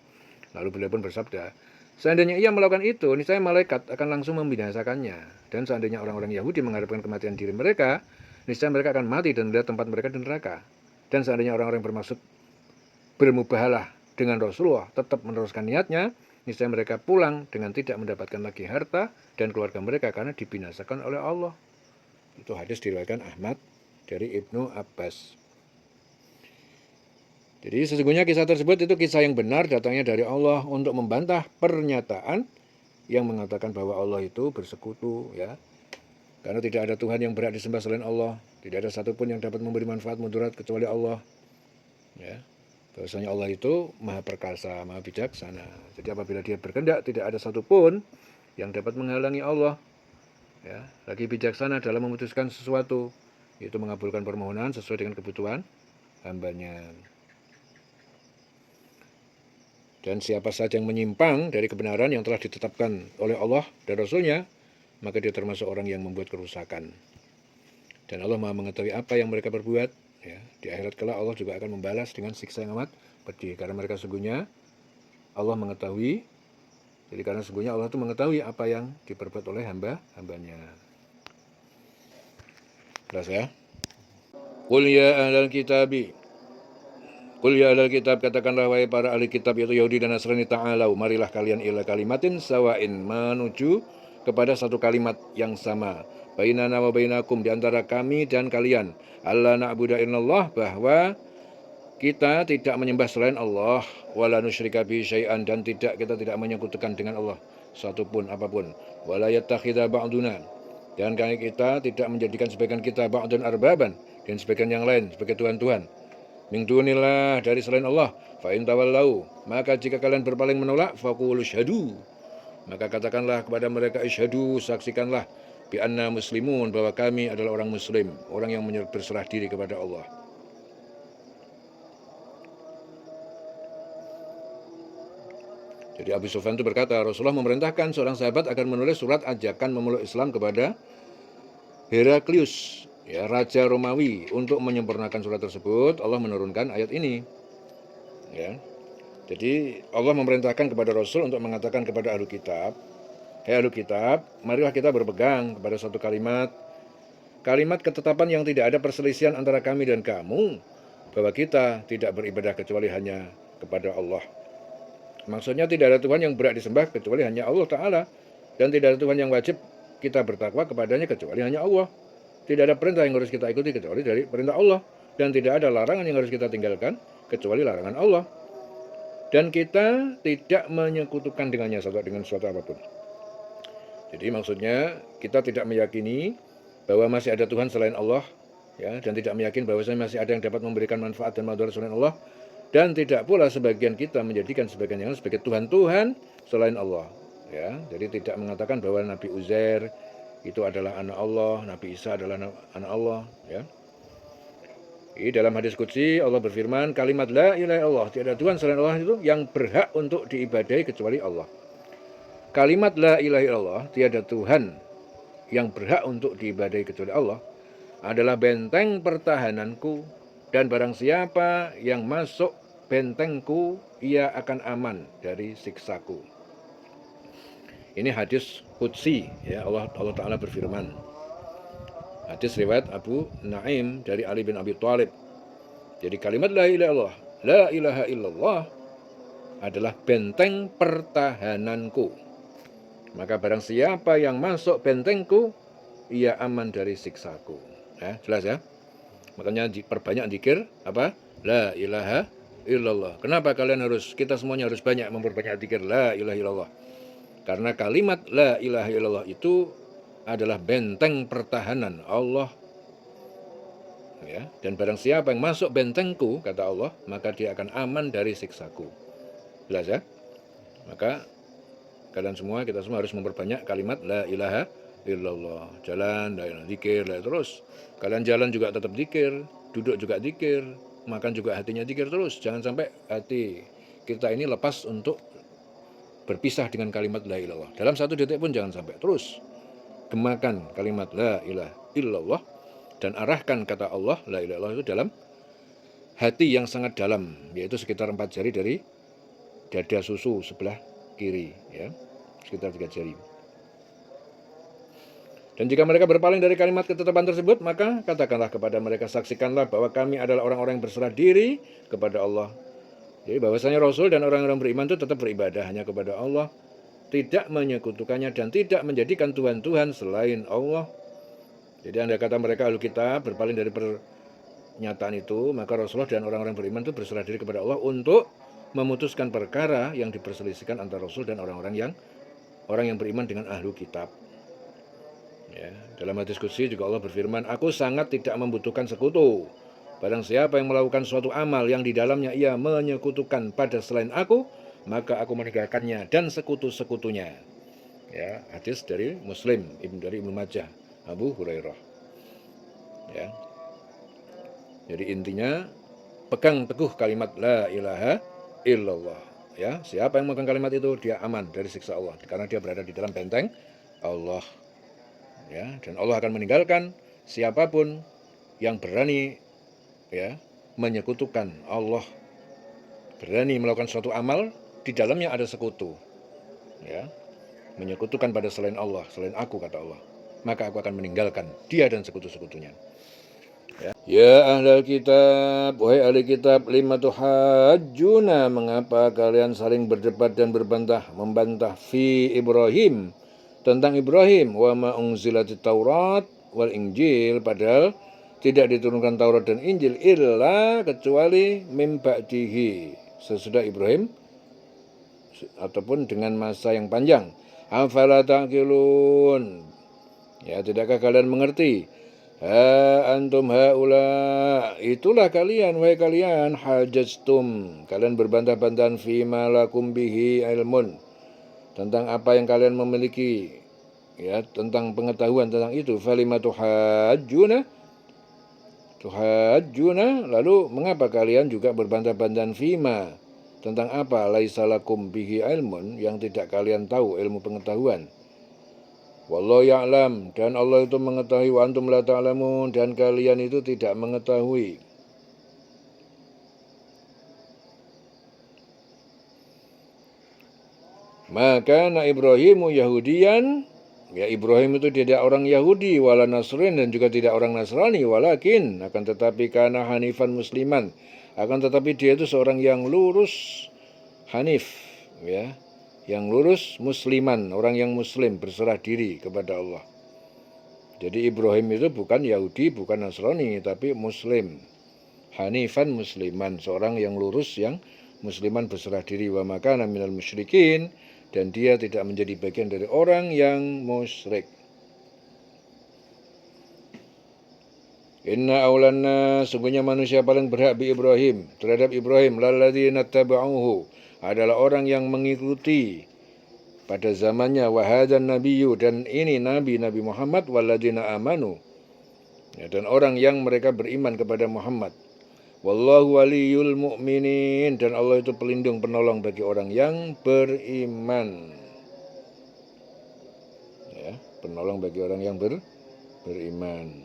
Lalu beliau pun bersabda, seandainya ia melakukan itu, niscaya malaikat akan langsung membinasakannya. Dan seandainya orang-orang Yahudi mengharapkan kematian diri mereka, niscaya mereka akan mati dan melihat tempat mereka di neraka. Dan seandainya orang-orang bermaksud bermubahalah dengan Rasulullah tetap meneruskan niatnya, niscaya mereka pulang dengan tidak mendapatkan lagi harta dan keluarga mereka karena dibinasakan oleh Allah. Itu hadis diriwayatkan Ahmad dari Ibnu Abbas. Jadi sesungguhnya kisah tersebut itu kisah yang benar datangnya dari Allah untuk membantah pernyataan yang mengatakan bahwa Allah itu bersekutu ya. Karena tidak ada Tuhan yang berhak disembah selain Allah, tidak ada satupun yang dapat memberi manfaat mudarat kecuali Allah. Ya. Bahwasanya Allah itu maha perkasa, maha bijaksana. Jadi apabila dia berkehendak tidak ada satupun yang dapat menghalangi Allah. Ya, lagi bijaksana dalam memutuskan sesuatu, yaitu mengabulkan permohonan sesuai dengan kebutuhan hambanya. Dan siapa saja yang menyimpang dari kebenaran yang telah ditetapkan oleh Allah dan Rasulnya, maka dia termasuk orang yang membuat kerusakan. Dan Allah maha mengetahui apa yang mereka perbuat. Ya, di akhirat kelak Allah juga akan membalas dengan siksa yang amat pedih. Karena mereka sesungguhnya Allah mengetahui. Jadi karena sesungguhnya Allah itu mengetahui apa yang diperbuat oleh hamba-hambanya. Jelas ya? Qul ya ahlal kitabi. Qul ya ahlal kitab, katakanlah wahai para ahli kitab yaitu Yahudi dan Nasrani, ta'alau, marilah kalian ila kalimatin sawain, menuju kepada satu kalimat yang sama. Bainana wa bainakum, di antara kami dan kalian. Allah na'budu illallah, bahwa kita tidak menyembah selain Allah, wala nusyrika bihi syai'an, dan kita tidak menyekutukan dengan Allah satupun apapun. Wala yattakhidha ba'duna, dan kita tidak menjadikan sebagian kita ba'dun arbaban, dan sebagian yang lain sebagai tuhan-tuhan. Min dunillah, dari selain Allah. Fa in tawallau, maka jika kalian berpaling menolak, faqulu syhadu, maka katakanlah kepada mereka, isyhadu, saksikanlah, bi anna muslimun, bahwa kami adalah orang muslim, orang yang berserah diri kepada Allah. Jadi Abu Sufyan itu berkata, Rasulullah memerintahkan seorang sahabat agar menulis surat ajakan memeluk Islam kepada Heraklius, ya, Raja Romawi. Untuk menyempurnakan surat tersebut, Allah menurunkan ayat ini. Ya. Jadi Allah memerintahkan kepada Rasul untuk mengatakan kepada ahlu kitab, hei ahlu kitab, marilah kita berpegang kepada suatu kalimat ketetapan yang tidak ada perselisihan antara kami dan kamu, bahwa kita tidak beribadah kecuali hanya kepada Allah. Maksudnya tidak ada Tuhan yang berhak disembah kecuali hanya Allah Ta'ala. Dan tidak ada Tuhan yang wajib kita bertakwa kepadanya kecuali hanya Allah. Tidak ada perintah yang harus kita ikuti kecuali dari perintah Allah. Dan tidak ada larangan yang harus kita tinggalkan kecuali larangan Allah. Dan kita tidak menyekutukan dengannya dengan sesuatu apapun. Jadi maksudnya kita tidak meyakini bahwa masih ada Tuhan selain Allah, ya, dan tidak meyakini bahwasanya masih ada yang dapat memberikan manfaat dan madarat selain Allah. Dan tidak pula sebagian kita menjadikan sebagian yang lain sebagai Tuhan-Tuhan selain Allah. Ya, jadi tidak mengatakan bahwa Nabi Uzair itu adalah anak Allah, Nabi Isa adalah anak Allah. Ya. Di dalam hadis qudsi Allah berfirman, kalimat la ilaha illallah, tiada Tuhan selain Allah itu yang berhak untuk diibadahi kecuali Allah. Kalimat la ilaha illallah, tiada Tuhan yang berhak untuk diibadahi kecuali Allah, adalah benteng pertahananku, dan barang siapa yang masuk bentengku, ia akan aman dari siksaku. Ini hadis qudsi, ya, Allah Ta'ala berfirman. Hadis riwayat Abu Naim dari Ali bin Abi Thalib. Jadi kalimat la ilaha illallah adalah benteng pertahananku. Maka barang siapa yang masuk bentengku, ia aman dari siksaku. Ya, jelas ya? Makanya perbanyak zikir apa? La ilaha illallah. Kenapa kita semuanya harus banyak memperbanyak zikir la ilaha illallah? Karena kalimat la ilaha illallah itu adalah benteng pertahanan Allah. Ya, dan barang siapa yang masuk bentengku, kata Allah, maka dia akan aman dari siksaku. Jelas ya? Maka kita semua harus memperbanyak kalimat la ilaha illallah. Jalan, zikir, terus. Kalian jalan juga tetap zikir, duduk juga zikir, makan juga hatinya zikir terus. Jangan sampai hati kita ini lepas untuk berpisah dengan kalimat la ilallah. Dalam satu detik pun jangan sampai. Terus gemakan kalimat la ilaha illallah dan arahkan kata Allah la ilaha illallah itu dalam hati yang sangat dalam, yaitu sekitar 4 jari dari dada susu sebelah kiri, ya, sekitar 3 jari. Dan jika mereka berpaling dari kalimat ketetapan tersebut, maka katakanlah kepada mereka, saksikanlah bahwa kami adalah orang-orang yang berserah diri kepada Allah. Jadi bahwasanya Rasul dan orang-orang beriman itu tetap beribadah hanya kepada Allah, tidak menyekutukannya dan tidak menjadikan Tuhan-Tuhan selain Allah. Jadi andai kata mereka ahli kitab berpaling dari pernyataan itu, maka Rasulullah dan orang-orang beriman itu berserah diri kepada Allah untuk memutuskan perkara yang diperselisihkan antara Rasul dan orang yang beriman dengan ahli kitab. Ya, dalam hadis qudsi juga Allah berfirman, aku sangat tidak membutuhkan sekutu. Barang siapa yang melakukan suatu amal yang di dalamnya ia menyekutukan pada selain aku, maka aku meninggalkannya dan sekutu-sekutunya. Ya, hadis dari Muslim, dari Ibnu Majah, Abu Hurairah. Ya. Jadi intinya pegang teguh kalimat la ilaha illallah. Ya, siapa yang memegang kalimat itu dia aman dari siksa Allah karena dia berada di dalam benteng Allah. Ya, dan Allah akan meninggalkan siapapun yang berani, ya, menyekutukan Allah, berani melakukan suatu amal di dalamnya ada sekutu, ya, menyekutukan pada selain Allah, selain aku, kata Allah, maka aku akan meninggalkan dia dan sekutu-sekutunya. Ya ahlal kitab, wahai ahli kitab, lima tuhajjuna, mengapa kalian saling berdebat dan membantah fi Ibrahim, tentang Ibrahim, wa ma unzilatit Taurat wal Injil, padahal tidak diturunkan Taurat dan Injil illa kecuali mim ba'dihi, sesudah Ibrahim ataupun dengan masa yang panjang. Afala ta'qilun, ya, tidakkah kalian mengerti? Ha antum haula, itulah kalian, wahai kalian, hajajtum, kalian berbantah-bantahan fima lakum bihi ilmun, tentang apa yang kalian memiliki, ya, tentang pengetahuan tentang itu. Falima tuhajjuna, lalu mengapa kalian juga berbantah-bantahan fima, tentang apa laisa lakum bihi ilmun, yang tidak kalian tahu ilmu pengetahuan. Wallahu ya'lam, dan Allah itu mengetahui, wa antum la ta'lamun, dan kalian itu tidak mengetahui. Maka Ibrahimu Yahudian Ya, Ibrahim itu tidak orang Yahudi wala Nasrani dan juga tidak orang Nasrani, walakin akan tetapi karena hanifan musliman, akan tetapi dia itu seorang yang lurus, hanif, ya, yang lurus musliman, orang yang muslim berserah diri kepada Allah. Jadi Ibrahim itu bukan Yahudi, bukan Nasrani, tapi muslim, hanifan musliman, seorang yang lurus, yang musliman berserah diri. Wa makana minal musyrikin, dan dia tidak menjadi bagian dari orang yang musyrik. Inna aulanna, sungguhnya manusia paling berhak bi Ibrahim, terhadap Ibrahim, lalladzina taba'uhu, adalah orang yang mengikuti pada zamannya, wahadan nabiyyu, dan ini Nabi Muhammad, walladzina amanu, ya, dan orang yang mereka beriman kepada Muhammad. Wallahu waliyul mu'minin, dan Allah itu pelindung penolong bagi orang yang beriman. Ya, penolong bagi orang yang beriman.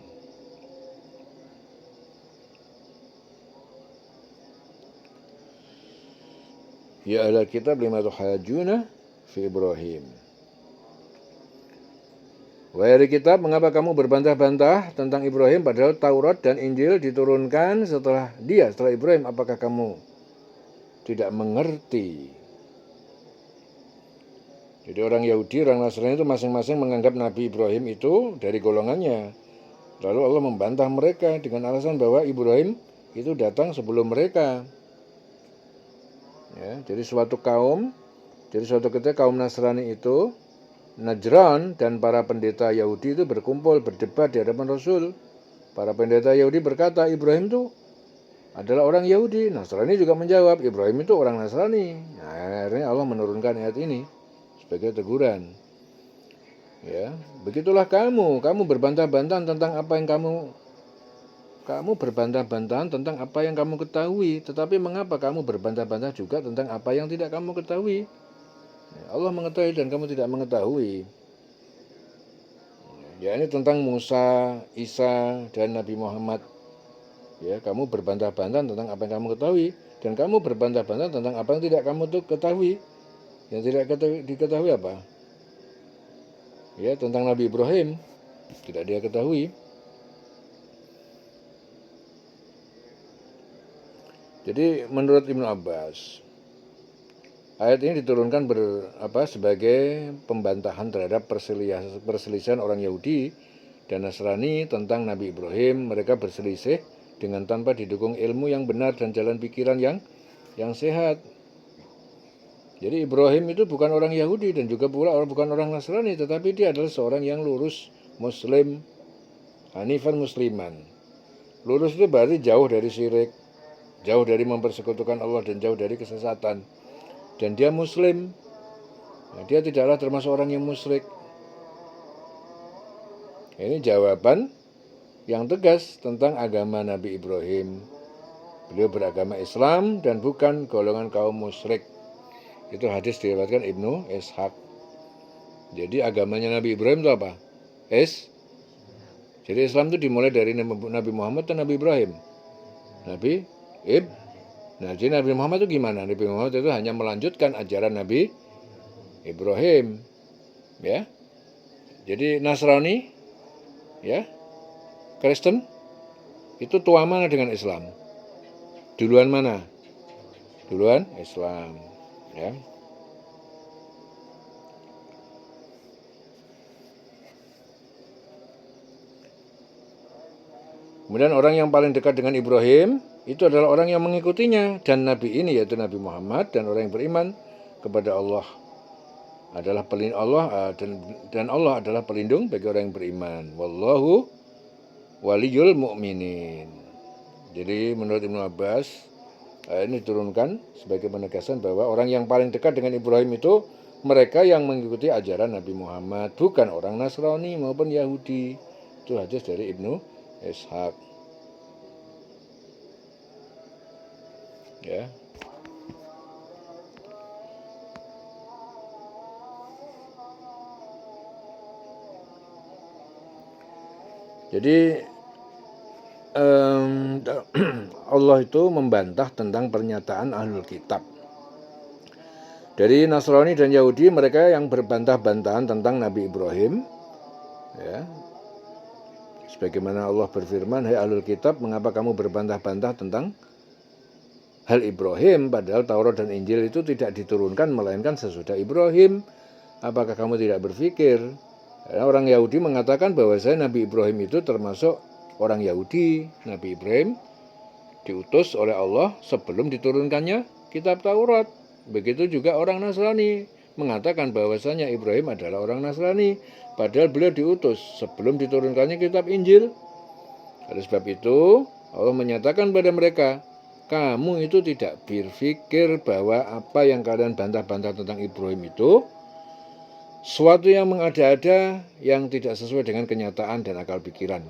Ya ahlal kitab lima tuhajuna fi Ibrahim. Wahai ahli kitab, mengapa kamu berbantah-bantah tentang Ibrahim padahal Taurat dan Injil diturunkan setelah Ibrahim? Apakah kamu tidak mengerti? Jadi orang Yahudi, orang Nasrani itu masing-masing menganggap Nabi Ibrahim itu dari golongannya. Lalu Allah membantah mereka dengan alasan bahwa Ibrahim itu datang sebelum mereka. Ya, jadi suatu ketika kaum Nasrani itu, Najran dan para pendeta Yahudi itu berkumpul berdebat di hadapan Rasul. Para pendeta Yahudi berkata, Ibrahim itu adalah orang Yahudi. Nasrani juga menjawab, Ibrahim itu orang Nasrani. Nah, akhirnya Allah menurunkan ayat ini sebagai teguran. Ya, begitulah kamu berbantah-bantahan tentang apa yang kamu berbantah-bantahan tentang apa yang kamu ketahui. Tetapi mengapa kamu berbantah-bantah juga tentang apa yang tidak kamu ketahui? Allah mengetahui dan kamu tidak mengetahui. Ya, ini tentang Musa, Isa, dan Nabi Muhammad. Ya, kamu berbantah-bantah tentang apa yang kamu ketahui, dan kamu berbantah-bantah tentang apa yang tidak kamu ketahui. Yang tidak diketahui apa? Ya, tentang Nabi Ibrahim tidak dia ketahui. Jadi menurut Ibnu Abbas, ayat ini diturunkan sebagai pembantahan terhadap perselisihan orang Yahudi dan Nasrani tentang Nabi Ibrahim. Mereka berselisih dengan tanpa didukung ilmu yang benar dan jalan pikiran yang sehat. Jadi Ibrahim itu bukan orang Yahudi dan juga bukan orang Nasrani, tetapi dia adalah seorang yang lurus, muslim, hanifan musliman. Lurus itu berarti jauh dari syirik, jauh dari mempersekutukan Allah, dan jauh dari kesesatan. Dan dia muslim. Nah, dia tidaklah termasuk orang yang musyrik. Ini jawaban yang tegas tentang agama Nabi Ibrahim. Beliau beragama Islam dan bukan golongan kaum musyrik. Itu hadis diriwayatkan Ibnu Ishaq. Jadi agamanya Nabi Ibrahim itu apa? Jadi Islam itu dimulai dari Nabi Muhammad dan Nabi Ibrahim. Nah, jadi Nabi Muhammad itu gimana? Nabi Muhammad itu hanya melanjutkan ajaran Nabi Ibrahim. Ya. Jadi Nasrani, ya, Kristen, itu tua mana dengan Islam? Duluan mana? Duluan Islam. Ya. Kemudian orang yang paling dekat dengan Ibrahim itu adalah orang yang mengikutinya, dan Nabi ini yaitu Nabi Muhammad, dan orang yang beriman kepada Allah adalah pelindung Allah, dan Allah adalah pelindung bagi orang yang beriman. Wallahu waliyul mu'minin. Jadi menurut Ibnu Abbas, ini diturunkan sebagai penegasan bahwa orang yang paling dekat dengan Ibrahim itu mereka yang mengikuti ajaran Nabi Muhammad, bukan orang Nasrani maupun Yahudi. Itu hadis dari Ibnu Ishaq. Ya. Jadi Allah itu membantah tentang pernyataan Ahlul Kitab Dari Nasrani dan Yahudi, mereka yang berbantah-bantahan tentang Nabi Ibrahim, ya. Sebagaimana Allah berfirman, hai ahlul kitab, mengapa kamu berbantah-bantah tentang hal Ibrahim, padahal Taurat dan Injil itu tidak diturunkan melainkan sesudah Ibrahim. Apakah kamu tidak berpikir? Karena orang Yahudi mengatakan bahwa Nabi Ibrahim itu termasuk orang Yahudi. Nabi Ibrahim diutus oleh Allah sebelum diturunkannya kitab Taurat. Begitu juga orang Nasrani mengatakan bahwasanya Ibrahim adalah orang Nasrani, padahal beliau diutus sebelum diturunkannya kitab Injil. Oleh sebab itu, Allah menyatakan pada mereka, kamu itu tidak berpikir bahwa apa yang kalian bantah-bantah tentang Ibrahim itu suatu yang mengada-ada yang tidak sesuai dengan kenyataan dan akal pikiran.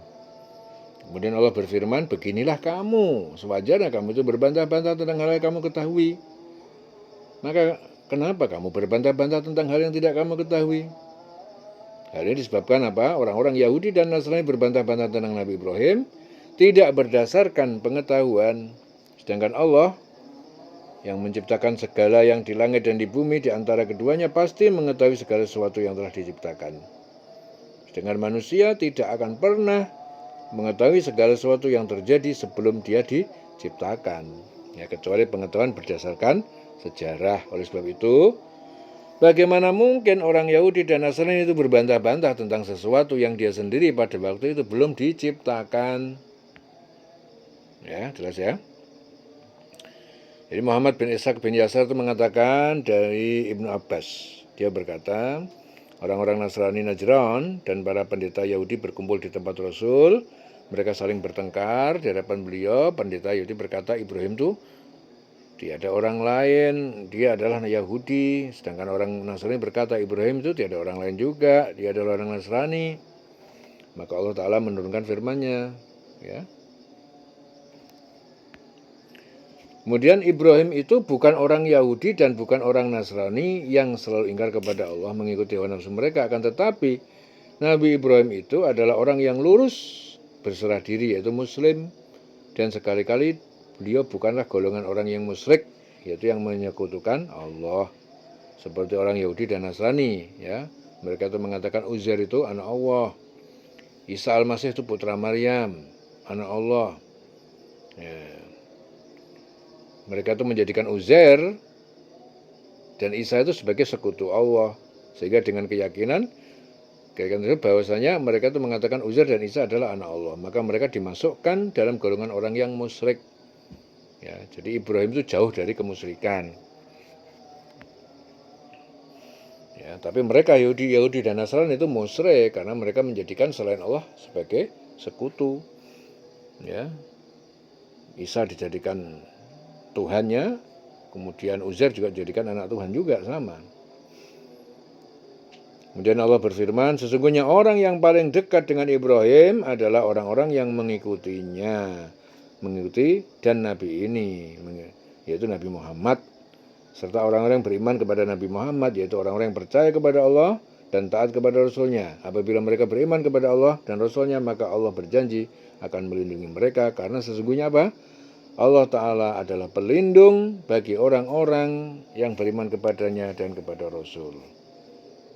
Kemudian Allah berfirman, beginilah kamu, sewajarnya kamu itu berbantah-bantah tentang hal yang kamu ketahui. Maka kenapa kamu berbantah-bantah tentang hal yang tidak kamu ketahui? Hal ini disebabkan apa? Orang-orang Yahudi dan Nasrani berbantah-bantah tentang Nabi Ibrahim tidak berdasarkan pengetahuan. Sedangkan Allah yang menciptakan segala yang di langit dan di bumi, di antara keduanya pasti mengetahui segala sesuatu yang telah diciptakan. Sedangkan manusia tidak akan pernah mengetahui segala sesuatu yang terjadi sebelum dia diciptakan. Ya, kecuali pengetahuan berdasarkan sejarah. Oleh sebab itu, bagaimana mungkin orang Yahudi dan Nasrani itu berbantah-bantah tentang sesuatu yang dia sendiri pada waktu itu belum diciptakan? Ya, jelas ya. Jadi Muhammad bin Ishaq bin Yasar itu mengatakan dari Ibnu Abbas. Dia berkata, orang-orang Nasrani Najran dan para pendeta Yahudi berkumpul di tempat Rasul. Mereka saling bertengkar di hadapan beliau. Pendeta Yahudi berkata, Ibrahim itu tiada orang lain, dia adalah Yahudi. Sedangkan orang Nasrani berkata, Ibrahim itu tiada orang lain juga, dia adalah orang Nasrani. Maka Allah Ta'ala menurunkan firman-Nya, ya. Kemudian Ibrahim itu bukan orang Yahudi dan bukan orang Nasrani yang selalu ingkar kepada Allah mengikuti hawa nafsu mereka. Akan tetapi Nabi Ibrahim itu adalah orang yang lurus berserah diri, yaitu Muslim. Dan sekali-kali beliau bukanlah golongan orang yang musyrik, yaitu yang menyekutukan Allah. Seperti orang Yahudi dan Nasrani, ya. Mereka itu mengatakan Uzair itu anak Allah. Isa al-Masih itu putra Maryam, anak Allah. Ya. Mereka itu menjadikan Uzair dan Isa itu sebagai sekutu Allah. Sehingga dengan keyakinan bahwasanya mereka itu mengatakan Uzair dan Isa adalah anak Allah. Maka mereka dimasukkan dalam golongan orang yang musyrik. Ya, jadi Ibrahim itu jauh dari kemusyrikan. Ya, tapi mereka Yahudi dan Nasrani itu musyrik karena mereka menjadikan selain Allah sebagai sekutu. Ya. Isa dijadikan Tuhannya, kemudian Uzair juga dijadikan anak Tuhan juga, sama. Kemudian Allah berfirman, sesungguhnya orang yang paling dekat dengan Ibrahim adalah orang-orang yang mengikutinya, mengikuti dan Nabi ini, yaitu Nabi Muhammad, serta orang-orang yang beriman kepada Nabi Muhammad, yaitu orang-orang yang percaya kepada Allah dan taat kepada Rasulnya. Apabila mereka beriman kepada Allah dan Rasulnya, maka Allah berjanji akan melindungi mereka, karena sesungguhnya apa? Allah Ta'ala adalah pelindung bagi orang-orang yang beriman kepadanya dan kepada Rasul.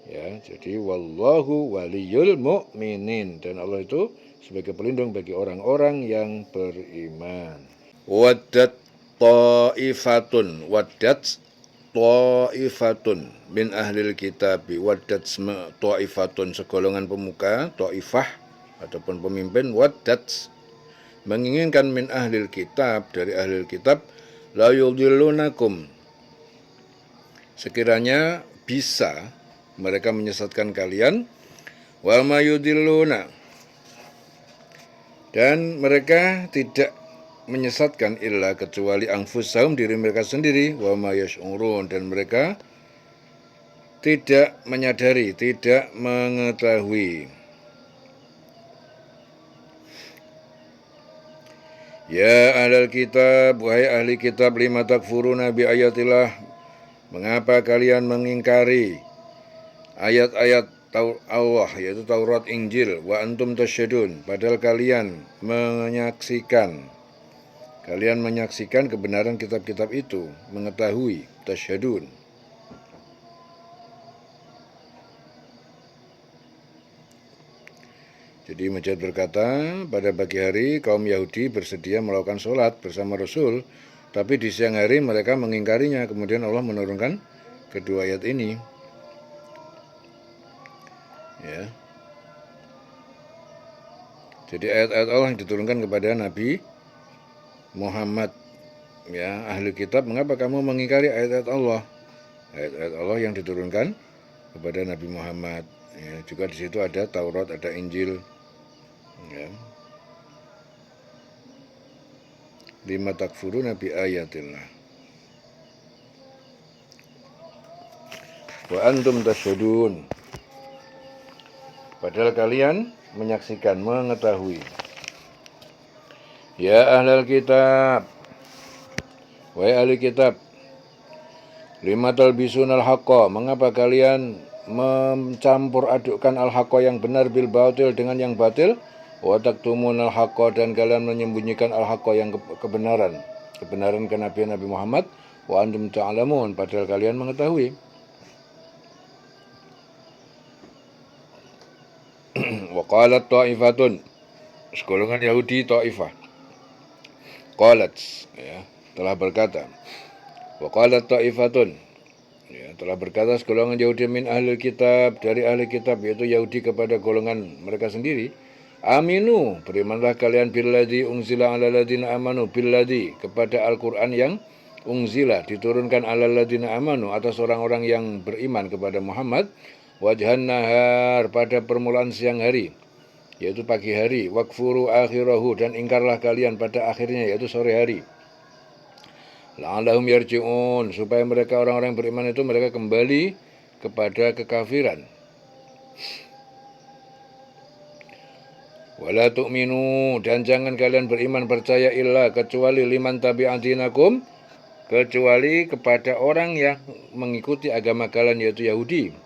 Ya, jadi wallahu waliyul mu'minin, dan Allah itu sebagai pelindung bagi orang-orang yang beriman. Waddat ta'ifatun, waddat ta'ifatun min ahlil kitabi, waddat ta'ifatun segolongan pemuka, ta'ifah ataupun pemimpin, waddat menginginkan min ahlil kitab, dari ahlil kitab, la yudillunakum, sekiranya bisa mereka menyesatkan kalian, wa ma yudilluna, dan mereka tidak menyesatkan illa kecuali anfusahum, diri mereka sendiri, wa ma yash'urun, dan mereka tidak menyadari, tidak mengetahui. Ya ahlal kitab, wahai ahli kitab, lima takfuruna bi ayatillah, mengapa kalian mengingkari ayat-ayat Allah, yaitu Taurat, Injil, wa antum tasyhadun, padahal kalian menyaksikan kebenaran kitab-kitab itu, mengetahui, tasyhadun. Jadi Mujahid berkata, pada pagi hari kaum Yahudi bersedia melakukan sholat bersama Rasul, tapi di siang hari mereka mengingkarinya. Kemudian Allah menurunkan kedua ayat ini. Ya. Jadi ayat-ayat Allah yang diturunkan kepada Nabi Muhammad, ya, ahli kitab, mengapa kamu mengingkari ayat-ayat Allah? Ayat-ayat Allah yang diturunkan kepada Nabi Muhammad. Ya, juga di situ ada Taurat, ada Injil. Ya. Lima takfuruna bi ayatillah wa antum tasyhadun. Padahal kalian menyaksikan, mengetahui. Ya ahlal kitab, wahai ahli kitab, lima talbisun al-haqqa, mengapa kalian mencampur adukkan al-haqqa yang benar bil batil dengan yang batil? Wa taktumun al-haqqa, dan kalian menyembunyikan al-haqqa yang kebenaran kenabian Nabi Muhammad. Wa antum ta'lamun, padahal kalian mengetahui. Wa qalat ta'ifatun, segolongan Yahudi Ta'ifah, qalat, ya, telah berkata. Wa qalat ta'ifatun, ya, telah berkata segolongan Yahudi min ahli kitab, dari ahli kitab, yaitu Yahudi kepada golongan mereka sendiri. Aminu, berimanlah kalian billadzi unzila ala ladina amanu, billadzi, kepada Al-Quran yang unzila, diturunkan ala ladina amanu, atas orang-orang yang beriman kepada Muhammad. Wajhan nahar, pada permulaan siang hari, yaitu pagi hari. Wakfuru akhirahu, dan ingkarlah kalian pada akhirnya, yaitu sore hari. La'allahum yarji'un, supaya mereka orang-orang beriman itu mereka kembali kepada kekafiran. Wala tu'minu, dan jangan kalian beriman percaya illa, kecuali liman tabi'adinakum, kecuali kepada orang yang mengikuti agama kalian, yaitu Yahudi.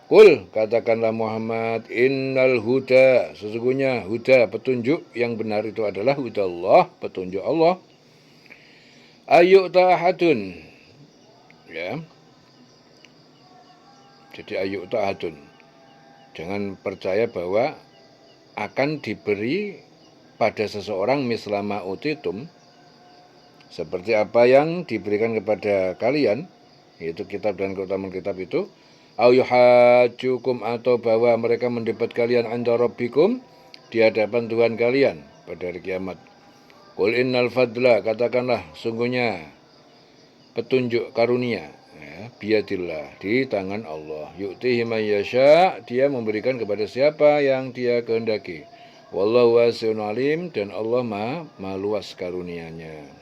Qul, katakanlah Muhammad, innal huda, sesungguhnya huda, petunjuk yang benar itu adalah huda Allah, petunjuk Allah. Ayu ta'ahadun, ya. Jadi ayu ta'ahadun, jangan percaya bahwa akan diberi pada seseorang mislama utitum, seperti apa yang diberikan kepada kalian, yaitu kitab dan keutamaan kitab itu. Au yuhajjukum, atau bahwa mereka mendebat kalian anda rabbikum, di hadapan Tuhan kalian pada hari kiamat. Qul innal fadla, katakanlah sungguhnya petunjuk karunia, ya, biyadillah, di tangan Allah. Yu'tihi man yasha, dia memberikan kepada siapa yang dia kehendaki. Wallahu wasi'un alim, dan Allah maha luas karunianya.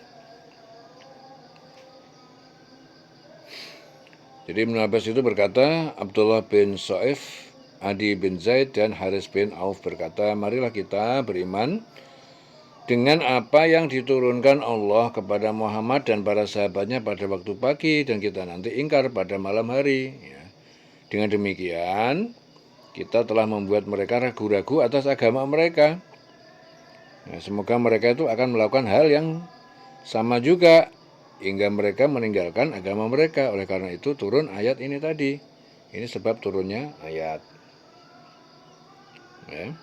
Jadi Ibnu Abbas itu berkata, Abdullah bin Sa'if, Adi bin Zaid, dan Haris bin Auf berkata, marilah kita beriman dengan apa yang diturunkan Allah kepada Muhammad dan para sahabatnya pada waktu pagi, dan kita nanti ingkar pada malam hari. Ya. Dengan demikian, kita telah membuat mereka ragu-ragu atas agama mereka. Nah, semoga mereka itu akan melakukan hal yang sama juga, hingga mereka meninggalkan agama mereka. Oleh karena itu turun ayat ini tadi. Ini sebab turunnya ayat. Ya.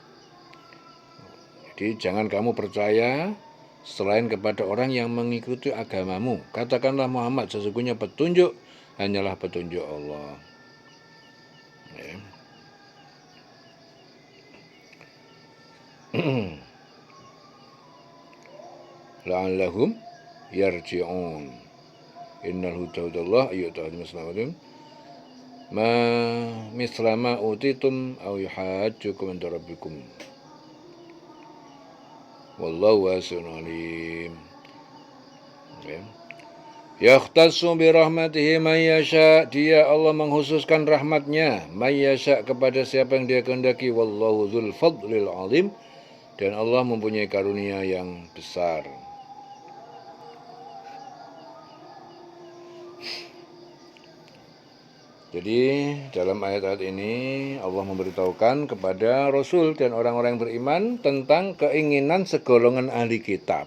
Jadi jangan kamu percaya selain kepada orang yang mengikuti agamamu. Katakanlah Muhammad, sesungguhnya petunjuk hanyalah petunjuk Allah. Ya. La'allahum yarji'un. Innal huda hudallah ayyuhal muslimun ma mislama utitum aw yuhajjukum inda rabbikum. Wallahu wasi'un alim. Ya. Yakhtassu bi rahmatihi man yasha, dia Allah menghususkan rahmatnya man yasha, kepada siapa yang dia kehendaki. Wallahu dzul fadlil alim, dan Allah mempunyai karunia yang besar. Jadi dalam ayat-ayat ini Allah memberitahukan kepada Rasul dan orang-orang yang beriman tentang keinginan segolongan ahli kitab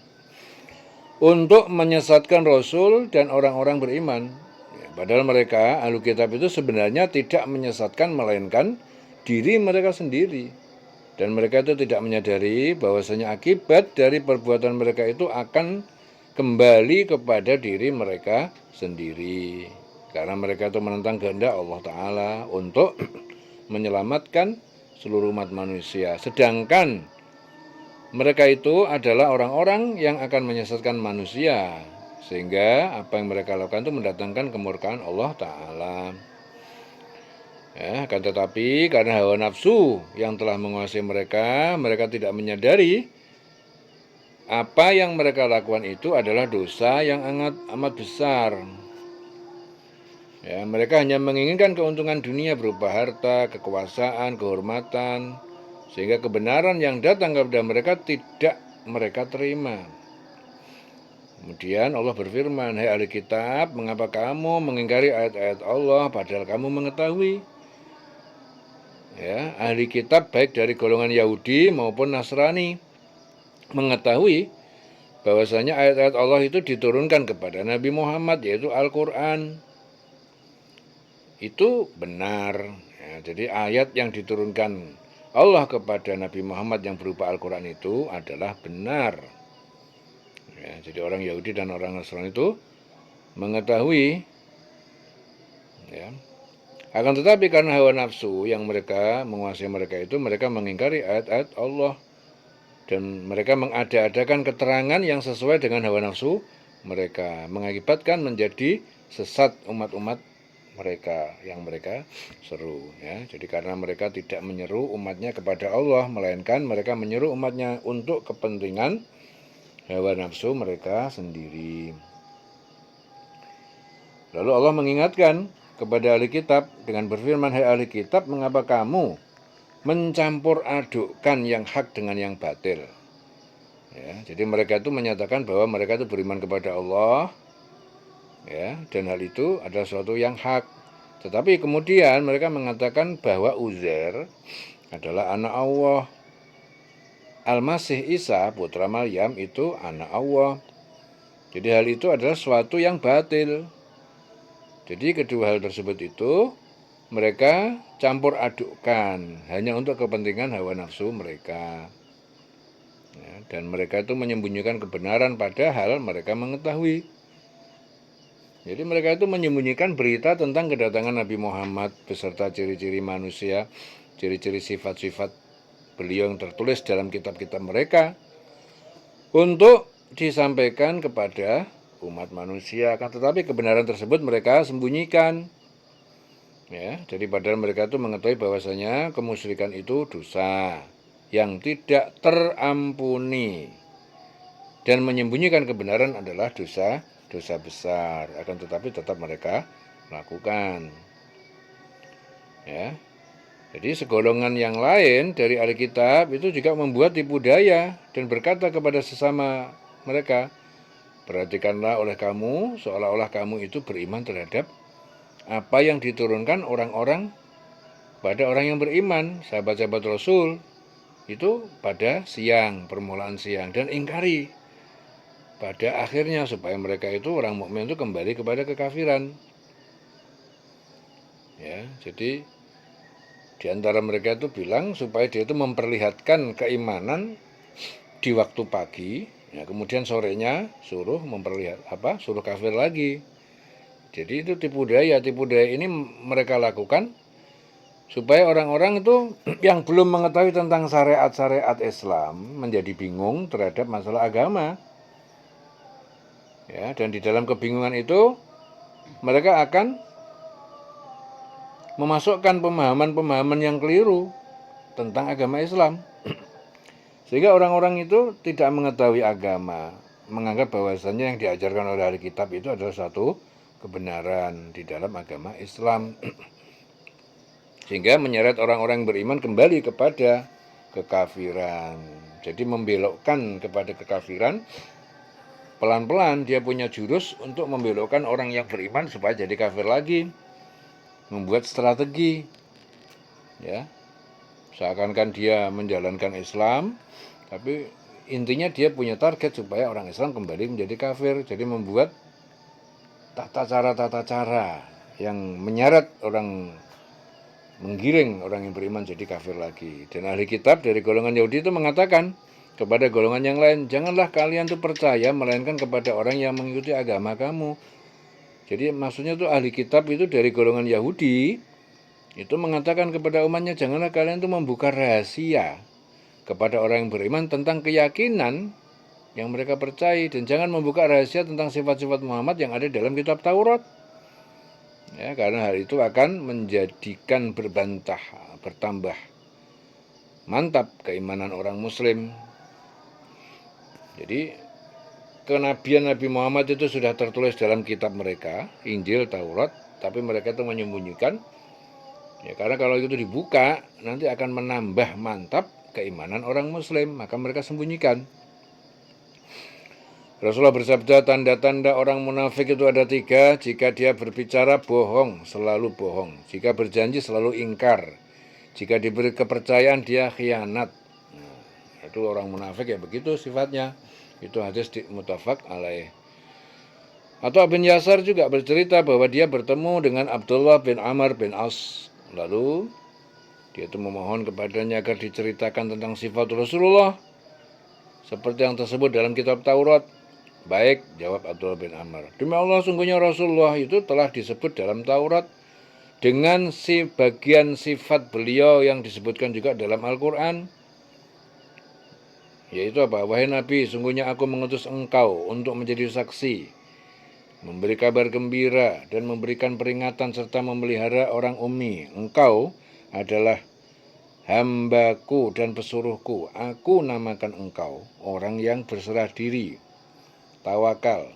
untuk menyesatkan Rasul dan orang-orang beriman. Ya, padahal mereka ahli kitab itu sebenarnya tidak menyesatkan, melainkan diri mereka sendiri. Dan mereka itu tidak menyadari bahwasanya akibat dari perbuatan mereka itu akan kembali kepada diri mereka sendiri. Karena mereka itu menentang kehendak Allah Ta'ala untuk menyelamatkan seluruh umat manusia. Sedangkan mereka itu adalah orang-orang yang akan menyesatkan manusia. Sehingga apa yang mereka lakukan itu mendatangkan kemurkaan Allah Ta'ala. Ya, akan tetapi karena hawa nafsu yang telah menguasai mereka, mereka tidak menyadari apa yang mereka lakukan itu adalah dosa yang amat besar. Ya, mereka hanya menginginkan keuntungan dunia berupa harta, kekuasaan, kehormatan, sehingga kebenaran yang datang kepada mereka tidak mereka terima. Kemudian Allah berfirman, "Hai ahli kitab, mengapa kamu mengingkari ayat-ayat Allah padahal kamu mengetahui?" Ya, ahli kitab baik dari golongan Yahudi maupun Nasrani mengetahui bahwasanya ayat-ayat Allah itu diturunkan kepada Nabi Muhammad, yaitu Al-Quran. Itu benar. Ya, jadi ayat yang diturunkan Allah kepada Nabi Muhammad yang berupa Al-Quran itu adalah benar. Ya, jadi orang Yahudi dan orang Nasrani itu mengetahui, ya. Akan tetapi karena hawa nafsu yang mereka menguasai mereka itu, mereka mengingkari ayat-ayat Allah. Dan mereka mengada-adakan keterangan yang sesuai dengan hawa nafsu mereka, mengakibatkan menjadi sesat umat-umat mereka yang mereka seru. Ya. Jadi karena mereka tidak menyeru umatnya kepada Allah, melainkan mereka menyeru umatnya untuk kepentingan hawa nafsu mereka sendiri. Lalu Allah mengingatkan kepada ahli kitab dengan berfirman, "Hai ahli kitab, mengapa kamu mencampur adukkan yang hak dengan yang batil?" Ya, jadi mereka itu menyatakan bahwa mereka itu beriman kepada Allah, ya, dan hal itu adalah sesuatu yang hak. Tetapi kemudian mereka mengatakan bahwa Uzair adalah anak Allah. Al-Masih Isa, putra Maryam, itu anak Allah. Jadi hal itu adalah sesuatu yang batil. Jadi kedua hal tersebut itu mereka campur adukkan hanya untuk kepentingan hawa nafsu mereka. Ya, dan mereka itu menyembunyikan kebenaran padahal mereka mengetahui. Jadi mereka itu menyembunyikan berita tentang kedatangan Nabi Muhammad beserta ciri-ciri manusia, ciri-ciri sifat-sifat beliau yang tertulis dalam kitab-kitab mereka untuk disampaikan kepada umat manusia. Akan tetapi kebenaran tersebut mereka sembunyikan. Ya, jadi padahal mereka itu mengetahui bahwasanya kemusyrikan itu dosa yang tidak terampuni, dan menyembunyikan kebenaran adalah dosa besar. Akan tetapi tetap mereka lakukan. Ya, jadi segolongan yang lain dari ahli kitab itu juga membuat tipu daya dan berkata kepada sesama mereka, "Perhatikanlah oleh kamu, seolah-olah kamu itu beriman terhadap apa yang diturunkan orang-orang pada orang yang beriman, sahabat-sahabat Rasul, itu pada siang, permulaan siang, dan ingkari pada akhirnya supaya mereka itu orang mukmin itu kembali kepada kekafiran." Ya, jadi di antara mereka itu bilang supaya dia itu memperlihatkan keimanan di waktu pagi, ya, kemudian sorenya suruh suruh kafir lagi. Jadi itu tipu daya ini mereka lakukan supaya orang-orang itu yang belum mengetahui tentang syariat-syariat Islam menjadi bingung terhadap masalah agama. Ya, dan di dalam kebingungan itu mereka akan memasukkan pemahaman-pemahaman yang keliru tentang agama Islam. Sehingga orang-orang itu tidak mengetahui agama, menganggap bahwasannya yang diajarkan oleh ahli kitab itu adalah suatu kebenaran di dalam agama Islam. Sehingga menyeret orang-orang yang beriman kembali kepada kekafiran. Jadi membelokkan kepada kekafiran, pelan-pelan dia punya jurus untuk membelokkan orang yang beriman supaya jadi kafir lagi. Membuat strategi, ya, seakan-akan dia menjalankan Islam, tapi intinya dia punya target supaya orang Islam kembali menjadi kafir. Jadi membuat tata cara yang menyeret orang menggiring orang yang beriman jadi kafir lagi. Dan ahli kitab dari golongan Yahudi itu mengatakan kepada golongan yang lain, janganlah kalian tuh percaya melainkan kepada orang yang mengikuti agama kamu. Jadi maksudnya tuh ahli kitab itu dari golongan Yahudi itu mengatakan kepada umatnya, janganlah kalian tuh membuka rahasia kepada orang yang beriman tentang keyakinan yang mereka percaya, dan jangan membuka rahasia tentang sifat-sifat Muhammad yang ada dalam kitab Taurat. Ya, karena hal itu akan menjadikan bertambah mantap keimanan orang muslim. Jadi kenabian Nabi Muhammad itu sudah tertulis dalam kitab mereka, Injil, Taurat, tapi mereka itu menyembunyikan. Ya, karena kalau itu dibuka nanti akan menambah mantap keimanan orang muslim, maka mereka sembunyikan. Rasulullah bersabda, tanda-tanda orang munafik itu ada 3. Jika dia berbicara bohong, selalu bohong. Jika berjanji selalu ingkar. Jika diberi kepercayaan dia khianat. Nah, itu orang munafik ya begitu sifatnya. Itu hadis muttafaq alaih. Atau bin Yasar juga bercerita bahwa dia bertemu dengan Abdullah bin Amr bin As. Lalu dia itu memohon kepadanya agar diceritakan tentang sifat Rasulullah seperti yang tersebut dalam kitab Taurat. Baik, jawab Abdullah bin Amr. Demi Allah, sungguhnya Rasulullah itu telah disebut dalam Taurat dengan bagian sifat beliau yang disebutkan juga dalam Al-Quran. Yaitu apa? Wahai Nabi, sungguhnya aku mengutus engkau untuk menjadi saksi, memberi kabar gembira, dan memberikan peringatan serta memelihara orang ummi. Engkau adalah hambaku dan pesuruhku. Aku namakan engkau orang yang berserah diri, tawakal,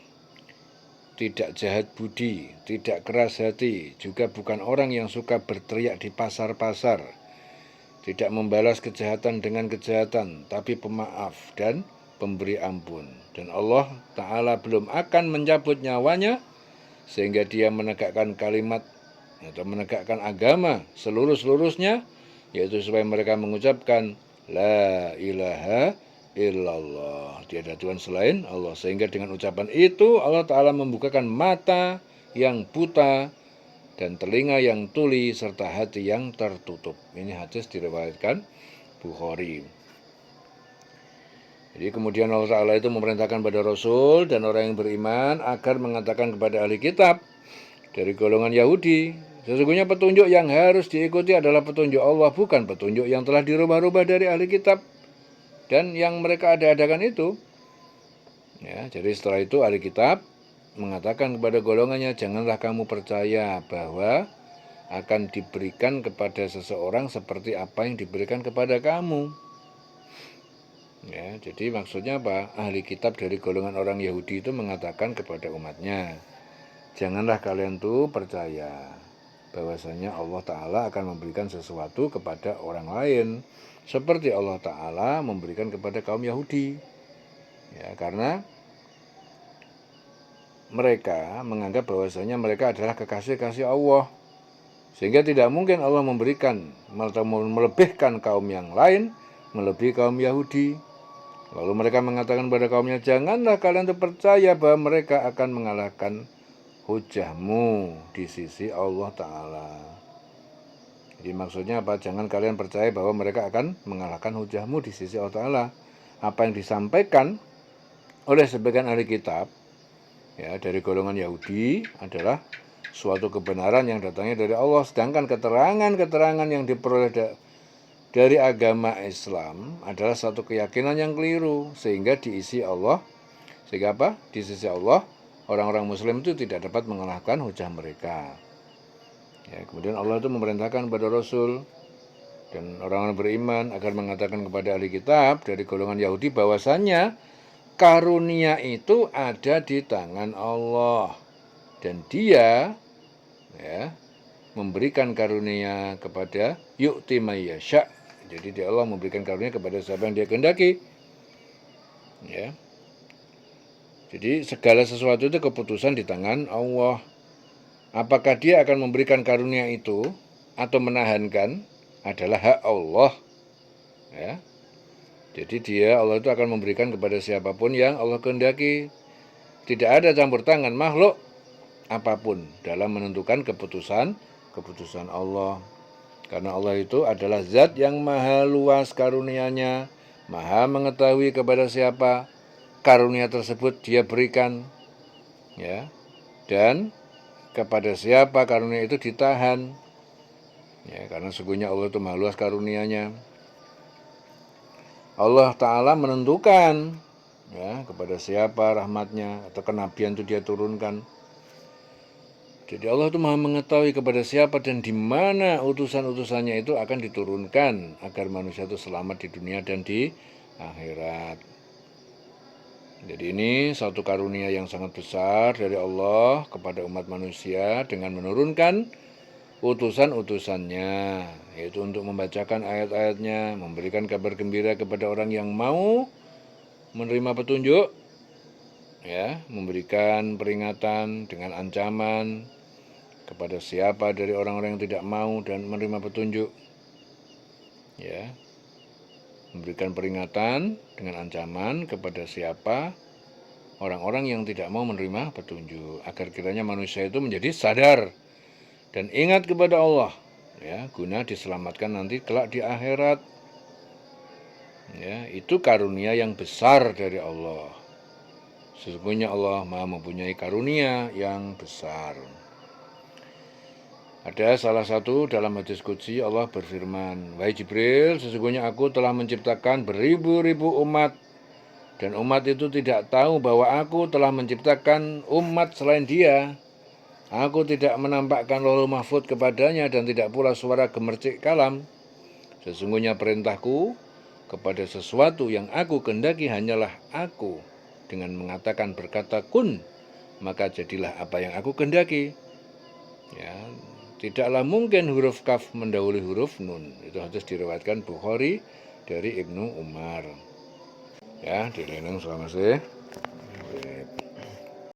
tidak jahat budi, tidak keras hati, juga bukan orang yang suka berteriak di pasar-pasar, tidak membalas kejahatan dengan kejahatan, tapi pemaaf dan pemberi ampun. Dan Allah Ta'ala belum akan mencabut nyawanya sehingga dia menegakkan kalimat atau menegakkan agama seluruh-seluruhnya, yaitu supaya mereka mengucapkan La ilaha illallah, tiada Tuhan selain Allah. Sehingga dengan ucapan itu Allah Ta'ala membukakan mata yang buta dan telinga yang tuli serta hati yang tertutup. Ini hadis diriwayatkan Bukhari. Jadi kemudian Allah Ta'ala itu memerintahkan pada Rasul dan orang yang beriman agar mengatakan kepada ahli kitab dari golongan Yahudi, sesungguhnya petunjuk yang harus diikuti adalah petunjuk Allah, bukan petunjuk yang telah dirubah-rubah dari ahli kitab dan yang mereka ada-adakan itu. Ya, jadi setelah itu ahli kitab mengatakan kepada golongannya, janganlah kamu percaya bahwa akan diberikan kepada seseorang seperti apa yang diberikan kepada kamu. Ya, jadi maksudnya apa? Ahli kitab dari golongan orang Yahudi itu mengatakan kepada umatnya, janganlah kalian tuh percaya bahwasanya Allah Ta'ala akan memberikan sesuatu kepada orang lain seperti Allah Ta'ala memberikan kepada kaum Yahudi. Ya, karena mereka menganggap bahwasanya mereka adalah kekasih-kasih Allah, sehingga tidak mungkin Allah memberikan atau melebihkan kaum yang lain melebihi kaum Yahudi. Lalu mereka mengatakan kepada kaumnya, janganlah kalian percaya bahwa mereka akan mengalahkan hujahmu di sisi Allah Ta'ala. Jadi maksudnya apa? Jangan kalian percaya bahwa mereka akan mengalahkan hujahmu di sisi Allah Ta'ala. Apa yang disampaikan oleh sebagian ahli kitab ya dari golongan Yahudi adalah suatu kebenaran yang datangnya dari Allah, sedangkan keterangan-keterangan yang diperoleh dari agama Islam adalah satu keyakinan yang keliru, sehingga diisi Allah, sehingga apa? Di sisi Allah, orang-orang Muslim itu tidak dapat mengalahkan hujah mereka. Ya, kemudian Allah itu memerintahkan kepada Rasul dan orang-orang beriman agar mengatakan kepada ahli kitab dari golongan Yahudi bahwasannya karunia itu ada di tangan Allah dan Dia ya memberikan karunia kepada yu'ti may yasha. Jadi dia Allah memberikan karunia kepada siapa yang Dia kehendaki. Ya. Jadi segala sesuatu itu keputusan di tangan Allah. Apakah Dia akan memberikan karunia itu atau menahankan adalah hak Allah. Ya. Jadi Allah itu akan memberikan kepada siapapun yang Allah kehendaki. Tidak ada campur tangan makhluk apapun dalam menentukan keputusan Allah. Karena Allah itu adalah zat yang maha luas karunia-Nya, maha mengetahui kepada siapa karunia tersebut Dia berikan, ya, dan kepada siapa karunia itu ditahan, ya, karena sesungguhnya Allah itu maha luas karunia-Nya. Allah Ta'ala menentukan, ya, kepada siapa rahmat-Nya atau kenabian itu Dia turunkan. Jadi Allah itu maha mengetahui kepada siapa dan di mana utusan-utusannya itu akan diturunkan agar manusia itu selamat di dunia dan di akhirat. Jadi ini satu karunia yang sangat besar dari Allah kepada umat manusia dengan menurunkan utusan-utusannya, yaitu untuk membacakan ayat-ayatnya, memberikan kabar gembira kepada orang yang mau menerima petunjuk, ya, memberikan peringatan dengan ancaman kepada siapa dari orang-orang yang tidak mau dan menerima petunjuk, ya, memberikan peringatan dengan ancaman kepada siapa orang-orang yang tidak mau menerima petunjuk, agar kiranya manusia itu menjadi sadar dan ingat kepada Allah, ya, guna diselamatkan nanti kelak di akhirat. Ya, itu karunia yang besar dari Allah. Sesungguhnya Allah Maha mempunyai karunia yang besar. Ada salah satu dalam hadis qudsi Allah berfirman, "Wahai Jibril, sesungguhnya aku telah menciptakan beribu-ribu umat, dan umat itu tidak tahu bahwa aku telah menciptakan umat selain dia. Aku tidak menampakkan Lauhul Mahfuz kepadanya dan tidak pula suara gemercik kalam. Sesungguhnya perintahku kepada sesuatu yang aku kehendaki hanyalah aku dengan mengatakan berkata kun, maka jadilah apa yang aku kehendaki." Ya, tidaklah mungkin huruf kaf mendahului huruf nun. Itu hadis diriwayatkan Bukhari dari Ibnu Umar. Ya, dilendang selama